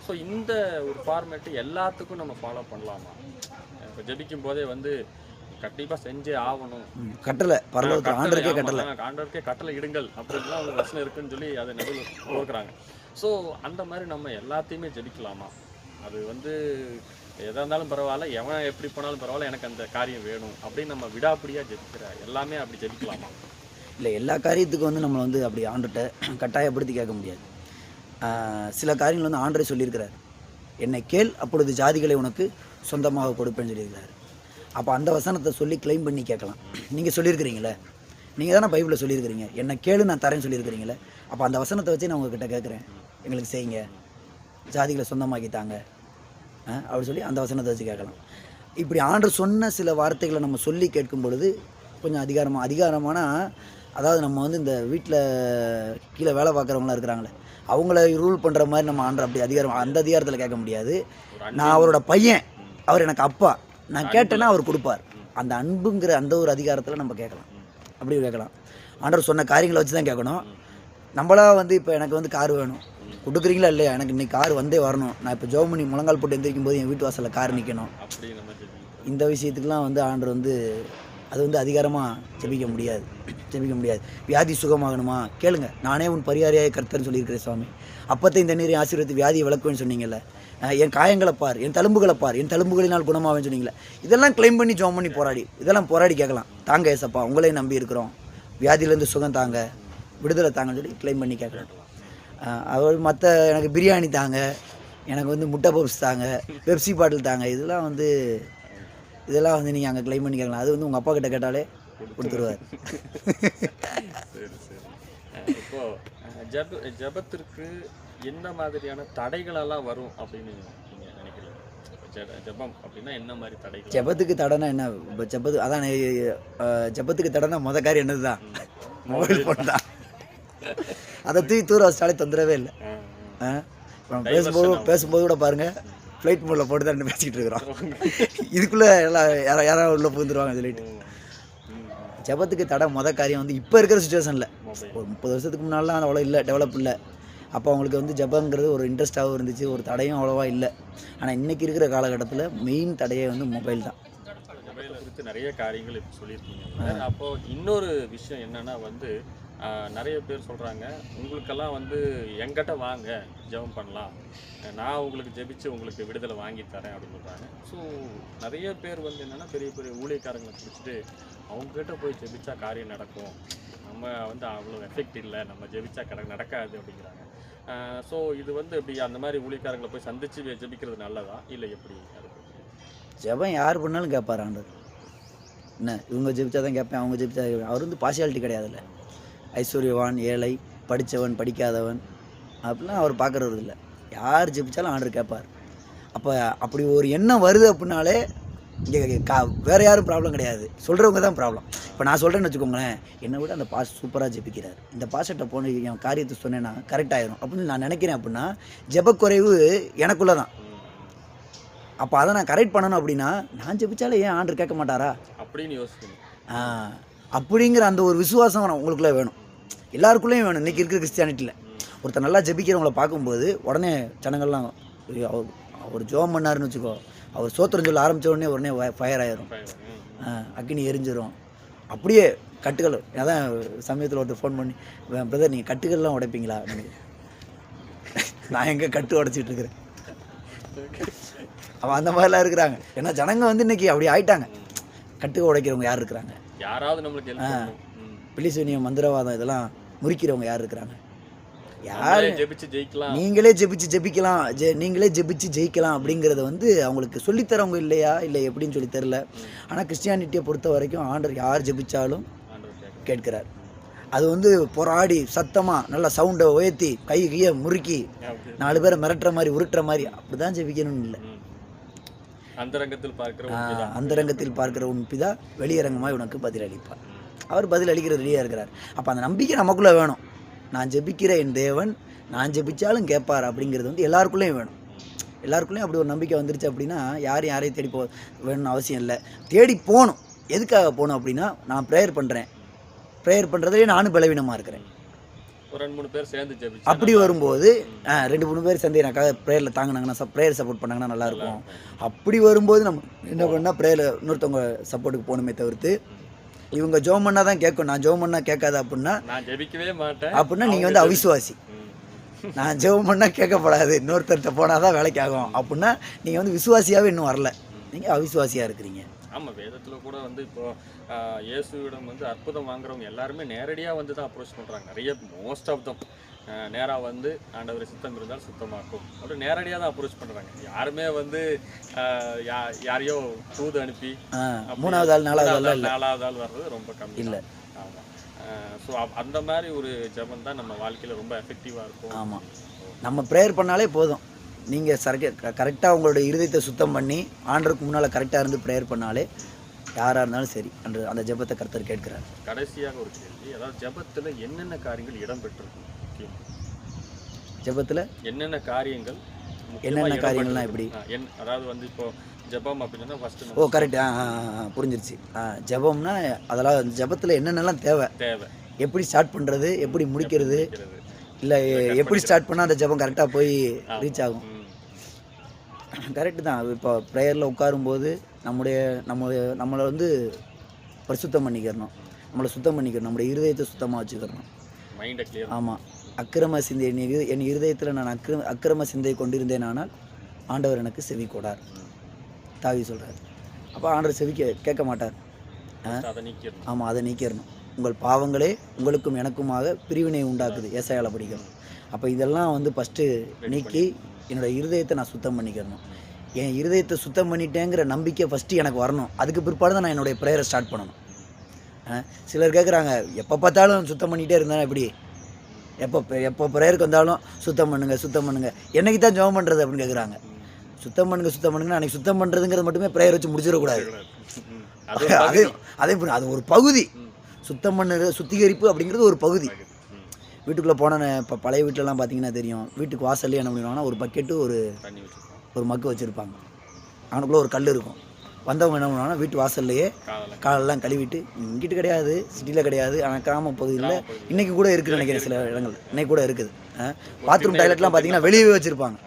ஸோ இந்த ஒரு ஃபார்மேட்டு எல்லாத்துக்கும் நம்ம ஃபாலோ பண்ணலாமா? இப்போ ஜெபிக்கும் போதே வந்து கண்டிப்பாக செஞ்சே ஆகணும், கட்டளை ஆண்டவருக்கே கட்டளை இடுங்கள் அப்படின்லாம் ஒரு வசனம் இருக்குன்னு சொல்லி அதை நடுவில் கொடுக்குறாங்க. ஸோ அந்த மாதிரி நம்ம எல்லாத்தையுமே ஜெபிக்கலாமா? அது வந்து எதாக இருந்தாலும் பரவாயில்ல, எவன் எப்படி போனாலும் பரவாயில்ல, எனக்கு அந்த காரியம் வேணும் அப்படின்னு நம்ம விடாப்பிடியாக ஜெபிக்கிற எல்லாமே அப்படி ஜெபிக்கலாமா? இல்லை, எல்லா காரியத்துக்கும் வந்து நம்ம வந்து அப்படி ஆண்டுகிட்ட கட்டாயப்படுத்தி கேட்க முடியாது. சில காரியங்கள் வந்து ஆண்டரை சொல்லியிருக்கிறார், என்னை கேள் அப்பொழுது ஜாதிகளை உனக்கு சொந்தமாக கொடுப்பேன்னு சொல்லியிருக்கிறார். அப்போ அந்த வசனத்தை சொல்லி கிளைம் பண்ணி கேட்கலாம். நீங்கள் சொல்லியிருக்கிறீங்களே, நீங்கள் தானே பைபிளில் சொல்லியிருக்கிறீங்க, என்னை கேளு நான் தரேன்னு சொல்லியிருக்கிறீங்களே. அப்போ அந்த வசனத்தை வச்சு நான் உங்ககிட்ட கேட்குறேன், எங்களுக்கு செய்யுங்க, ஜாதிகளை சொந்தமாக்கித்தாங்க அப்படி சொல்லி அந்த வசனத்தை வச்சு கேட்கலாம். இப்படி ஆண்டவர் சொன்ன சில வார்த்தைகளை நம்ம சொல்லி கேட்கும் பொழுது கொஞ்சம் அதிகாரமான, அதாவது நம்ம வந்து இந்த வீட்டில் கீழே வேலை பார்க்குறவங்களாம் இருக்கிறாங்களே, அவங்கள ரூல் பண்ணுற மாதிரி நம்ம ஆண்டவர் அப்படி அந்த அதிகாரத்தில் கேட்க முடியாது. நான் அவரோட பையன், அவர் எனக்கு அப்பா, நான் கேட்டேன்னா அவர் கொடுப்பார். அந்த அன்புங்கிற அந்த ஒரு அதிகாரத்தில் நம்ம கேட்கலாம், அப்படி கேட்கலாம். ஆண்டவர் சொன்ன காரியங்களை வச்சு தான் கேட்கணும். நம்மளா வந்து இப்போ எனக்கு வந்து கார் வேணும், கொடுக்குறீங்களா இல்லையா, எனக்கு இன்றைக்கி கார் வந்தே வரணும், நான் இப்போ ஜோம் பண்ணி முழங்கால் போட்டு எந்திரிக்கும் போது என் வீட்டு வாசலில் கார் நிற்கணும், இந்த விஷயத்துக்குலாம் வந்து ஆண்டவர் வந்து அது வந்து அதிகாரமாக ஜெபிக்க முடியாது. வியாதி சுகமாகணுமா கேளுங்க, நானே உன் பரிகாரியாக கர்த்தர்னு சொல்லியிருக்கிறேன் சுவாமி. அப்பத்தை இந்த நீரை ஆசீர்வதித்து வியாதியை விளக்குவேன்னு சொன்னீங்கல்ல, என் காயங்களை பார், என் தழும்புகளினால் குணமாவேன்னு சொன்னீங்களே. இதெல்லாம் கிளைம் பண்ணி ஜோம் பண்ணி இதெல்லாம் போராடி கேட்கலாம். தாங்க ஏசப்பா, உங்களே நம்பி இருக்கிறோம், வியாதியிலேருந்து சுகம் தாங்க, விடுதலை தாங்கன்னு சொல்லி கிளைம் பண்ணி கேட்கலாம். அவர் மற்ற எனக்கு பிரியாணி தாங்க, எனக்கு வந்து முட்டை பப்ஸ் தாங்க, பெப்சி பாட்டில் தாங்க, இதெல்லாம் வந்து நீங்கள் அங்கே கிளைம் பண்ணி கேட்கலாம். அது வந்து உங்கள் அப்பா கிட்ட கேட்டாலே கொடுத்துருவார். சரி. இப்போது ஜெபத்திற்கு என்ன மாதிரியான தடைகளெல்லாம் வரும் அப்படின்னு நீங்கள் நினைக்கிறீங்க? ஜெபம் அப்படின்னா என்ன மாதிரி தடைகள்? ஜெபத்துக்கு தடைனா என்ன? இப்போ ஜெபத்துக்கு தடைனா மொதல் காரியம் என்னது தான், மொபைல் ஃபோன் தான். அதை தூக்கி தூர வச்சாலே தொந்தரவே இல்லை. பேசும்போது கூட பாருங்கள், ஃப்ளைட் மோடில் போட்டு தான் பேசிக்கிட்டு இருக்கிறோம். இதுக்குள்ளே எல்லாம் யாராவது உள்ளே புகுந்துருவாங்க சொல்லிட்டு. ஜெபத்துக்கு தடை மொதல் காரியம் வந்து இப்போ இருக்கிற சுச்சுவேஷனில், ஒரு 30 வருஷத்துக்கு முன்னாடிலாம் அவ்வளோ இல்லை, டெவலப் இல்லை. அப்போ அவங்களுக்கு வந்து ஜெபங்கிறது ஒரு இன்ட்ரெஸ்ட்டாகவும் இருந்துச்சு, ஒரு தடையும் அவ்வளோவா இல்லை. ஆனால் இன்றைக்கி இருக்கிற காலகட்டத்தில் மெயின் தடையே வந்து மொபைல் தான். குறித்து நிறைய காரியங்கள் இப்போ சொல்லியிருக்கீங்க. அப்போ இன்னொரு விஷயம் என்னன்னா வந்து நிறைய பேர் சொல்றாங்க, உங்களுக்கெல்லாம் வந்து என்கிட்ட வாங்க ஜெபம் பண்ணலாம், நான் உங்களுக்கு ஜெபிச்சு உங்களுக்கு விடுதலை வாங்கி தரேன் அப்படின்னு சொல்றாங்க. ஸோ நிறைய பேர் வந்து என்னன்னா பெரிய பெரிய ஊழியக்காரங்களை பிடிச்சிட்டு அவங்ககிட்ட போய் ஜெபிச்சா காரியம் நடக்கும், நம்ம வந்து அவ்வளோ எஃபெக்ட் இல்லை, நம்ம ஜெபிச்சா நடக்காது அப்படிங்கிறாங்க. ஸோ இது வந்து இப்படி அந்த மாதிரி ஊழியக்காரங்களை போய் சந்திச்சு ஜெபிக்கிறது நல்லதா இல்லை எப்படி? ஜெபம் யார் பண்ணாலும் கேட்பார் ஆண்டவர். என்ன இவங்க ஜெபிச்சா தான் கேட்பேன், அவங்க ஜெபிச்சா அவர் வந்து பார்சியாலிட்டி கிடையாதுல்ல. ஐஸ்வர்யவான், ஏழை, படித்தவன், படிக்காதவன் அப்படிலாம் அவர் பார்க்குறது இல்லை. யார் ஜெபிச்சாலும் ஆண்டவர் கேட்பார். அப்போ அப்படி ஒரு எண்ணம் வருது அப்படின்னாலே இங்கே வேறு யாரும் ப்ராப்ளம் கிடையாது, சொல்கிறவங்க தான் ப்ராப்ளம். இப்போ நான் சொல்கிறேன்னு வச்சுக்கோங்களேன், என்னை விட அந்த பாஸ் சூப்பராக ஜெபிக்கிறார், இந்த பாஸ்ட்டை போன என் காரியத்தை சொன்னேன்னா கரெக்ட் ஆயிரும் அப்படின்னு நான் நினைக்கிறேன் அப்படின்னா ஜெபக்குறைவு எனக்குள்ளே தான். அப்போ அதை நான் கரெக்ட் பண்ணணும் அப்படின்னா நான் ஜெபிச்சாலே ஏன் ஆண்டவர் கேட்க மாட்டாரா அப்படின்னு யோசிக்கணும். அப்படிங்கிற அந்த ஒரு விசுவாசம் உங்களுக்குள்ளே வேணும், எல்லாருக்குள்ளேயும் வேணும். இன்றைக்கி இருக்கிற கிறிஸ்டியானிட்டியில் ஒருத்தர் நல்லா ஜெபிக்கிறவங்கள பார்க்கும்போது உடனே ஜனங்கள்லாம் அவர் ஜோம் பண்ணாருன்னு வச்சுக்கோ, அவர் சோத்திரம் சொல்ல ஆரம்பித்த உடனே ஃபயர் ஆயிரும், அக்னி எரிஞ்சிரும். அப்படியே கட்டுகள். அதான் சமயத்தில் ஒருத்தர் ஃபோன் பண்ணி, பிரதர் நீங்கள் கட்டுகள்லாம் உடைப்பீங்களா? நான் எங்கே கட்டு உடைச்சிட்டு இருக்கிறேன். அவன் அந்த மாதிரிலாம் இருக்கிறாங்க. ஏன்னா ஜனங்க வந்து இன்னைக்கு அப்படி ஆயிட்டாங்க. கட்டு உடைக்கிறவங்க யார் இருக்கிறாங்க? யாராவது நம்மளுக்கு பிலிசூனியம், மந்திரவாதம் இதெல்லாம் முறிக்கிறவங்க யார் இருக்கிறாங்க? யார்? ஜெபிச்சு ஜெயிக்கலாம், நீங்களே ஜெபிச்சு ஜெபிக்கலாம், நீங்களே ஜெபிச்சு ஜெயிக்கலாம் அப்படிங்கிறத வந்து அவங்களுக்கு சொல்லித்தரவங்க இல்லையா, இல்லை எப்படின்னு சொல்லி தெரில. ஆனால் கிறிஸ்டியானிட்டியை பொறுத்த வரைக்கும் ஆண்டவர் யார் ஜெபிச்சாலும் கேட்கிறார். அது வந்து போராடி சத்தமாக நல்லா சவுண்டை உயர்த்தி கையை முறுக்கி 4 பேரை மிரட்டுற மாதிரி உருட்டுற மாதிரி அப்படிதான் ஜெபிக்கணும்னு இல்லை. அந்தரங்கத்தில் பார்க்கிற உன் பிதா வெளியரங்கமாக உனக்கு பதில் அளிப்பார். அவர் பதில் அளிக்கிறது ரெடியாக இருக்கிறார். அப்போ அந்த நம்பிக்கை நமக்குள்ளே வேணும். நான் ஜெபிக்கிற என் தேவன் நான் ஜெபிச்சாலும் கேட்பார் அப்படிங்கிறது வந்து எல்லாருக்குள்ளேயும் வேணும். எல்லாருக்குள்ளேயும் அப்படி ஒரு நம்பிக்கை வந்துருச்சு அப்படின்னா யாரையும் தேடி வேணும்னு அவசியம் இல்லை. தேடி போகணும். எதுக்காக போகணும் அப்படின்னா, நான் ப்ரேயர் பண்ணுறேன், ப்ரேயர் பண்ணுறதுலேயே நானும் பலவீனமாக இருக்கிறேன். ஒரு 2-3 பேர் சேர்ந்து ஜெபிச்சு அப்படி வரும்போது 2-3 பேர் சேர்ந்து எனக்காக ப்ரேயரில் தாங்கினாங்கன்னா, ப்ரேயர் சப்போர்ட் பண்ணாங்கன்னா நல்லாயிருக்கும். அப்படி வரும்போது நம்ம என்ன பண்ணால் ப்ரேயரில் இன்னொருத்தவங்க சப்போர்ட்டுக்கு போகணுமே தவிர்த்து இவங்க ஜோம் பண்ணால் தான் கேட்கும், நான் ஜோம் பண்ணால் கேட்காது அப்படின்னா நான் ஜெபிக்கவே மாட்டேன் அப்படின்னா நீங்கள் வந்து அவிசுவாசி. நான் ஜெபம் பண்ணால் கேட்கப்படாது, இன்னொருத்தர்கிட்ட போனால் தான் வேலைக்கு ஆகும் அப்படின்னா நீங்கள் வந்து விசுவாசியாகவே இன்னும் வரல, நீங்கள் அவிசுவாசியாக இருக்கிறீங்க. ஆமாம், வேதத்தில் கூட வந்து இப்போது இயேசுவிடம் வந்து அற்புதம் வாங்குறவங்க எல்லாருமே நேரடியாக வந்து தான் அப்ரோச் பண்ணுறாங்க. நிறைய மோஸ்ட் ஆஃப் தம் நேராக வந்து ஆண்டவர் சித்தம் இருந்தால் சுத்தமாக்கும் அப்படி நேரடியாக தான் அப்ரோச் பண்ணுறாங்க. யாருமே வந்து யாரையோ தூது அனுப்பி 3வது ஆள் 4வது ஆள் வர்றது ரொம்ப கம்மி இல்லை. ஆமாம். ஸோ அந்த மாதிரி ஒரு ஜெபம் தான் நம்ம வாழ்க்கையில் ரொம்ப எஃபெக்டிவாக இருக்கும். ஆமாம், நம்ம ப்ரேயர் பண்ணாலே போதும். நீங்கள் கரெக்டாக உங்களுடைய இருதயத்தை சுத்தம் பண்ணி ஆண்டருக்கு முன்னால் கரெக்டாக இருந்து ப்ரேயர் பண்ணாலே யாராக இருந்தாலும் சரி அந்த ஜெபத்தை கர்த்தர் கேட்கிறார். கடைசியாக ஒரு கேள்வி, அதாவது ஜெபத்தில் என்னென்ன காரியங்கள் இடம்பெற்றிருக்கு? ஜெபத்தில் என்னென்ன காரியங்கள், என்னென்ன காரியங்கள்லாம் எப்படி? அதாவது வந்து இப்போ ஜெபம் அப்படின்னா ஃபர்ஸ்ட் கரெக்ட், புரிஞ்சிருச்சு. ஜெபம்னா அதெல்லாம் ஜெபத்தில் என்னென்னலாம் தேவை, எப்படி ஸ்டார்ட் பண்ணுறது, எப்படி முடிக்கிறது, இல்லை எப்படி ஸ்டார்ட் பண்ணால் அந்த ஜெபம் கரெக்டாக போய் ரீச் ஆகும். கரெக்டு தான். இப்போ ப்ரேயரில் உட்காரும்போது நம்மளை வந்து பரிசுத்தம் பண்ணிக்கிறணும், நம்மளை சுத்தம் பண்ணிக்கிறணும், நம்மளுடைய இருதயத்தை சுத்தமாக வச்சுக்கிறணும். ஆமாம், அக்கிரம சிந்தை என் இருதயத்தில் நான் அக்கிரம சிந்தை கொண்டிருந்தேன், ஆனால் ஆண்டவர் எனக்கு செவி கொடார் தாவி சொல்கிறார். அப்போ ஆண்டவர் செவி கேட்க மாட்டார். ஆமாம், அதை நீக்கிடணும். உங்கள் பாவங்களே உங்களுக்கும் எனக்குமாக பிரிவினை உண்டாக்குது, ஏசாயால படிக்கணும். அப்போ இதெல்லாம் வந்து ஃபஸ்ட்டு நீக்கி என்னோடய இருதயத்தை நான் சுத்தம் பண்ணிக்கிறணும். என் இருதயத்தை சுத்தம் பண்ணிட்டேங்கிற நம்பிக்கை ஃபஸ்ட்டு எனக்கு வரணும். அதுக்கு பிற்பாடு தான் நான் என்னுடைய ப்ரேயரை ஸ்டார்ட் பண்ணணும். சிலர் கேட்குறாங்க, எப்போ பார்த்தாலும் சுத்தம் பண்ணிகிட்டே இருந்தால் எப்படி, எப்போ ப்ரேயருக்கு வந்தாலும் சுத்தம் பண்ணுங்கள் என்னைக்கு தான் ஜெபம் பண்ணுறது அப்படின்னு கேட்குறாங்க. சுத்தம் பண்ணுங்க அன்றைக்கி சுத்தம் பண்ணுறதுங்கிறது மட்டுமே ப்ரேயர் வச்சு முடிச்சிடக்கூடாது. அதே அது ஒரு பகுதி. சுத்தம் பண்ணுறது, சுத்திகரிப்பு அப்படிங்கிறது ஒரு பகுதி. வீட்டுக்குள்ளே போன இப்போ பழைய வீட்டிலலாம் பார்த்தீங்கன்னா தெரியும், வீட்டுக்கு வாசல்லே என்ன பண்ணுவாங்கன்னா ஒரு பக்கெட்டு ஒரு மக்கு வச்சுருப்பாங்க, அவனுக்குள்ளே ஒரு கல் இருக்கும். வந்தவங்க என்ன பண்ணுவாங்கன்னா வீட்டு வாசல்லையே காலெல்லாம் கழுவிட்டு, இங்கிட்டு கிடையாது, சிட்டியில் கிடையாது, ஆனால் கிராம பகுதியில் இன்றைக்கி கூட இருக்குது நினைக்கிறேன், சில இடங்கள் இன்றைக்கி கூட இருக்குது. பாத்ரூம் டாய்லெட்லாம் பார்த்தீங்கன்னா வெளியவே வச்சுருப்பாங்க,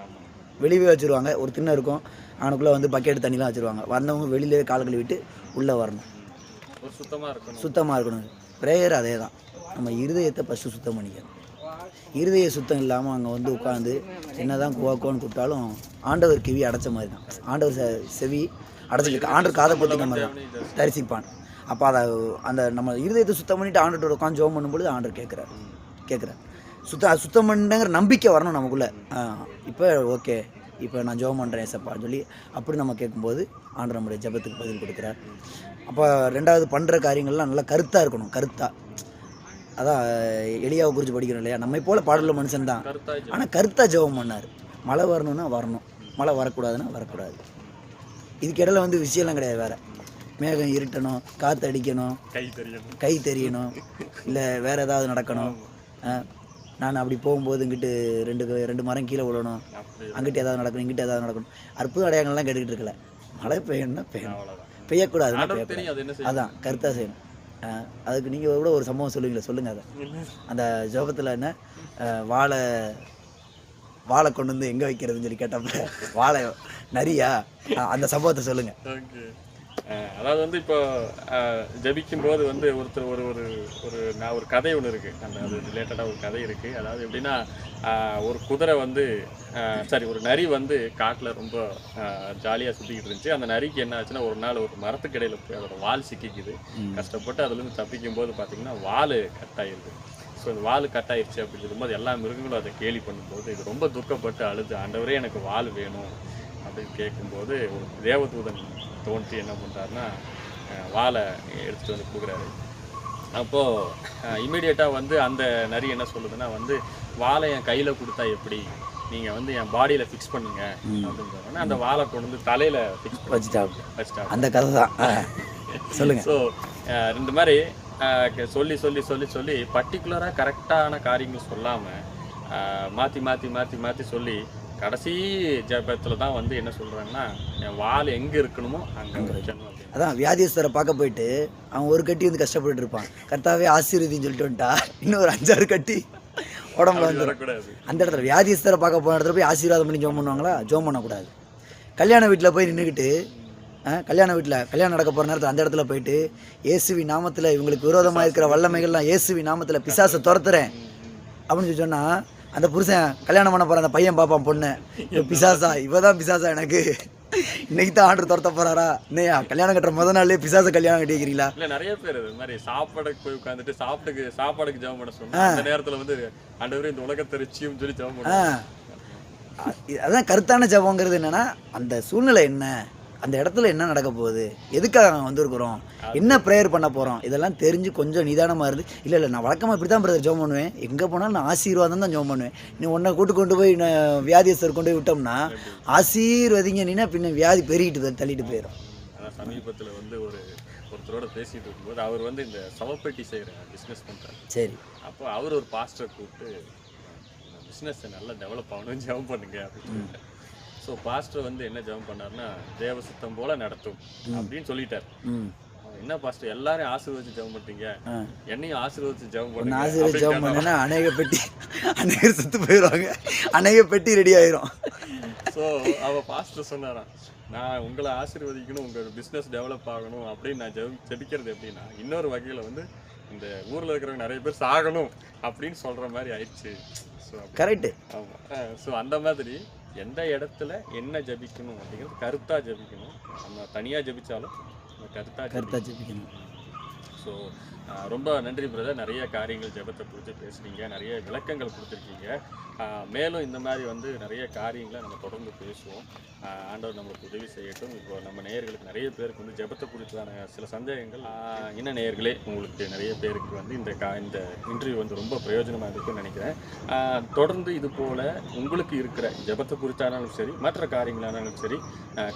வெளியவே வச்சுருவாங்க. ஒரு திண்ணை இருக்கும், அவனுக்குள்ளே வந்து பக்கெட் தண்ணிலாம் வச்சுருவாங்க. வந்தவங்க வெளியிலே கால் கழுவிட்டு உள்ளே வரணும். ஒரு சுத்தமாக இருக்கணும். ப்ரேயர் அதே தான். நம்ம இருதயத்தை ஃபஸ்ட்டு சுத்தம் பண்ணிக்கணும். இருதய சுத்தம் இல்லாமல் அங்கே வந்து உட்காந்து என்ன தான் கோன்னு கூப்பிட்டாலும் ஆண்டவர் கிவி அடைச்ச மாதிரி தான். ஆண்டவர் செவி அடைச்சிருக்கு. ஆண்டவர் காதை பற்றி நம்ம தரிசிப்பான். அப்போ அதை அந்த நம்ம இருதயத்தை சுத்தம் பண்ணிவிட்டு ஆண்டவரோட உட்காந்து ஜெபம் பண்ணும்பொழுது ஆண்டவர் கேட்குறார். சுத்தம் பண்ணுங்கிற நம்பிக்கை வரணும் நமக்குள்ளே. இப்போ ஓகே, இப்போ நான் ஜெபம் பண்ணுறேன் ஏசப்பான்னு சொல்லி அப்படி நம்ம கேட்கும்போது ஆண்டவர் நம்முடைய ஜெபத்துக்கு பதில் கொடுக்குறார். அப்போ 2வது பண்ணுற காரியங்கள்லாம் நல்லா கருத்தாக இருக்கணும். அதான் எலியாவை குறித்து படிக்கிறோம் இல்லையா, நம்மை போல் பாடல மனுஷன் தான், ஆனால் கருத்தாக ஜெபம் பண்ணார். மழை வரணும்னா வரணும், மழை வரக்கூடாதுன்னா வரக்கூடாது. இதுக்கு இடையில வந்து விஷயம்லாம் கிடையாது. வேறு மேகம் இருட்டணும், காற்று அடிக்கணும், கை தெரியணும், இல்லை வேறு ஏதாவது நடக்கணும். நான் அப்படி போகும்போது இங்கிட்டு ரெண்டு மரம் கீழே விழணும், அங்கிட்டு ஏதாவது நடக்கணும், இங்கிட்ட ஏதாவது நடக்கணும். அற்புத அடையாளங்கள்லாம் கேட்டுக்கிட்டு இருக்கல. மழை பெய்யணும்னா பெய்யணும், பெய்யக்கூடாதுன்னா பெய்யக்கூடாது. அதான் கருத்தாக செய்யணும். அதுக்கு நீங்கள் கூட ஒரு சம்பவம் சொல்லுங்கள். அதை அந்த ஜோபத்தில் என்ன வாழை கொண்டு வந்து எங்கே வைக்கிறதுன்னு சொல்லி கேட்டப்ப வாழை நரியா, அந்த சம்பவத்தை சொல்லுங்கள். அதாவது வந்து இப்போ ஜபிக்கும் போது வந்து ஒருத்தர் ஒரு கதை ஒன்று இருக்குது. அது ரிலேட்டடாக ஒரு கதை இருக்குது. அதாவது எப்படின்னா, ஒரு குதிரை வந்து ஒரு நரி வந்து காட்டில் ரொம்ப ஜாலியாக சுற்றிக்கிட்டு இருந்துச்சு. அந்த நரிக்கு என்ன ஆச்சுன்னா, ஒரு நாள் ஒரு மரத்துக்கிடையில் போய் அதோட வால் சிக்கிக்குது. கஷ்டப்பட்டு அதுலேருந்து தப்பிக்கும் போது பார்த்திங்கன்னா வால் கட்டாயிருது. ஸோ அந்த வால் கட்டாயிருச்சு அப்படின்னு சொல்லும்போது எல்லா மிருகங்களும் அதை கேலி பண்ணும்போது இது ரொம்ப துக்கப்பட்டு அழுது, ஆண்டவரே எனக்கு வால் வேணும் அப்படின்னு கேட்கும்போது ஒரு தேவதூதன் தோன்றி என்ன பண்ணுறாருன்னா வாழை எடுத்துகிட்டு வந்து கொடுக்குறாரு. அப்போது இமீடியட்டாக வந்து அந்த நரி என்ன சொல்லுதுன்னா வந்து, வாழை என் கையில் கொடுத்தா எப்படி, நீங்கள் வந்து என் பாடியில் ஃபிக்ஸ் பண்ணுங்க அப்படின்னு சொன்னோன்னா அந்த வாழை கொண்டு வந்து தலையில் ஃபிக்ஸ் வச்சுட்டா. அந்த கதை தான் சொல்லுங்கள். ஸோ இந்த மாதிரி சொல்லி சொல்லி சொல்லி சொல்லி பர்டிகுலராக கரெக்டான காரியங்கள் சொல்லாமல் மாற்றி சொல்லி கடைசி ஜபத்தில் தான் வந்து என்ன சொல்கிறாங்கன்னா, என் வால் எங்கே இருக்கணுமோ அங்கே வைக்கணும். அதான் வியாதிஸ்தரை பார்க்க போயிட்டு அவன் ஒரு கட்டி வந்து கஷ்டப்பட்டு இருப்பான். கர்த்தாவே ஆசீர்வதின்னு சொல்லிட்டு வந்துட்டா இன்னொரு 5-6 கட்டி உடம்புல வந்துடக்கூடாது. அந்த இடத்துல வியாதிஸ்தரை பார்க்க போன இடத்துல போய் ஆசீர்வாதம் பண்ணி ஜோம் பண்ணுவாங்களா? ஜோம் பண்ணக்கூடாது. கல்யாண வீட்டில் போய் நின்றுக்கிட்டு கல்யாணம் நடக்க போகிற நேரத்தில் அந்த இடத்துல போயிட்டு இயேசுவி நாமத்தில் இவங்களுக்கு விரோதமாக இருக்கிற வல்லமைகள்லாம் இயேசுவி நாமத்தில் பிசாசை துரத்துறேன் அப்படின்னு சொல்லி சொன்னால், அந்த புருஷன் கல்யாணம் பண்ண போகிற அந்த பையன் பார்ப்பான் பொண்ணு, பிசாசா இவ தான் பிசாசா, எனக்கு இன்னைக்கு தான் ஆர்டர் துரத்த போகிறாரா, இன்னையா கல்யாணம் கட்டுற முதல் நாள்லேயே பிசாசை கல்யாணம் கட்டிக்கிறீங்களா? இல்லை, நிறைய பேர் இது மாதிரி சாப்பாடுக்கு போய் உட்காந்துட்டு சாப்பாடுக்கு ஜெபம் பண்ண சொன்னா அந்த நேரத்தில் வந்து ஆண்டவரே இந்த உலகத்தை ரிச்சியும் சொல்லி ஜெபம் பண்ண. அதான் கருத்தான ஜெபங்கிறது. என்னன்னா, அந்த சூழ்நிலை என்ன, அந்த இடத்துல என்ன நடக்க போகுது, எதுக்காக நாங்கள் வந்திருக்கிறோம், என்ன ப்ரேயர் பண்ண போகிறோம், இதெல்லாம் தெரிஞ்சு கொஞ்சம் நிதானமாக இருந்து, இல்லை நான் வழக்கமாக இப்படி தான் பிரதர் ஜெபம் பண்ணுவேன், எங்கே போனாலும் நான் ஆசீர்வாதம் தான் ஜெபம் பண்ணுவேன். நீ உன்னை கொண்டு போய் வியாதியஸ்தர் கொண்டு போய் விட்டோம்னா ஆசீர்வதிங்க நீனா பின்ன வியாதி பெருகிட்டு தள்ளிட்டு போயிடும். சமீபத்தில் வந்து ஒருத்தரோட பேசிட்டு இருக்கும்போது அவர் வந்து இந்த சவப்பெட்டி செய்கிற பிஸ்னஸ் பண்ணுறாரு. சரி. அப்போ அவர் ஒரு பாஸ்டரை கூப்பிட்டு பிஸ்னஸை நல்லா டெவலப் ஆகணும்னு ஜெபம் பண்ணுங்க அப்படின்னு சொல்லிட்டார். ஸோ பாஸ்டர் வந்து என்ன ஜெபம் பண்ணார்னா, தேவ சித்தம் போல நடத்தும் அப்படின்னு சொல்லிட்டார். என்ன பாஸ்டர் எல்லாரும் ஆசீர்வதிச்சு ஜெபம் பண்ணுறீங்க, என்னையும் ஆசீர்வதிச்சு ஜெபம் பண்ணுங்க. ஆசீர்வதிச்சு ஜெபம் பண்ணா அநேக செத்து போயிடுவாங்க, அநேக பெட்டி ரெடி ஆயிரும். ஸோ அவள் பாஸ்டர் சொன்னாராம், நான் உங்களை ஆசீர்வதிக்கணும், உங்கள் பிஸ்னஸ் டெவலப் ஆகணும் அப்படின்னு நான் ஜெபிக்கிறது எப்படின்னா, இன்னொரு வகையில் வந்து இந்த ஊரில் இருக்கிறவங்க நிறைய பேர் சாகணும் அப்படின்னு சொல்கிற மாதிரி ஆயிடுச்சு. So correct. ஆமாம். ஸோ அந்த மாதிரி எந்த இடத்துல என்ன ஜபிக்கணும் அப்படிங்கிறது கருத்தாக ஜபிக்கணும். நம்ம தனியாக ஜபிச்சாலும் கருத்தாக ஜபிக்கணும். ஸோ ரொம்ப நன்றி பிரதர், நிறைய காரியங்கள் ஜபத்தை குறித்து பேசுனீங்க, நிறைய விளக்கங்கள் கொடுத்துருக்கீங்க. மேலும் இந்த மாதிரி வந்து நிறைய காரியங்களை நம்ம தொடர்ந்து பேசுவோம். ஆண்டவர் நம்மளுக்கு உதவி செய்யட்டும். இப்போ நம்ம நேயர்களுக்கு நிறைய பேருக்கு வந்து ஜபத்தை குறித்தான சில சந்தேகங்கள், இன்னும் நேயர்களே உங்களுக்கு நிறைய பேருக்கு வந்து இந்த இன்டர்வியூ வந்து ரொம்ப பிரயோஜனமாக இருக்குன்னு நினைக்கிறேன். தொடர்ந்து இது போல் உங்களுக்கு இருக்கிற ஜபத்தை குறித்தானாலும் சரி, மற்ற காரியங்களானாலும் சரி,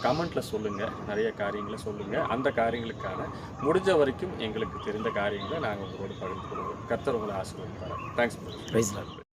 கமெண்ட்டில் சொல்லுங்கள், நிறைய காரியங்களை சொல்லுங்கள். அந்த காரியங்களுக்கான முடிஞ்ச வரைக்கும் எங்களுக்கு தெரிந்த காரியங்களை நாங்கள் உங்களோட பகிர்ந்து கொள்வோம். கர்த்தர் உங்களை ஆசீர்வதிப்பார். தேங்க்ஸ்.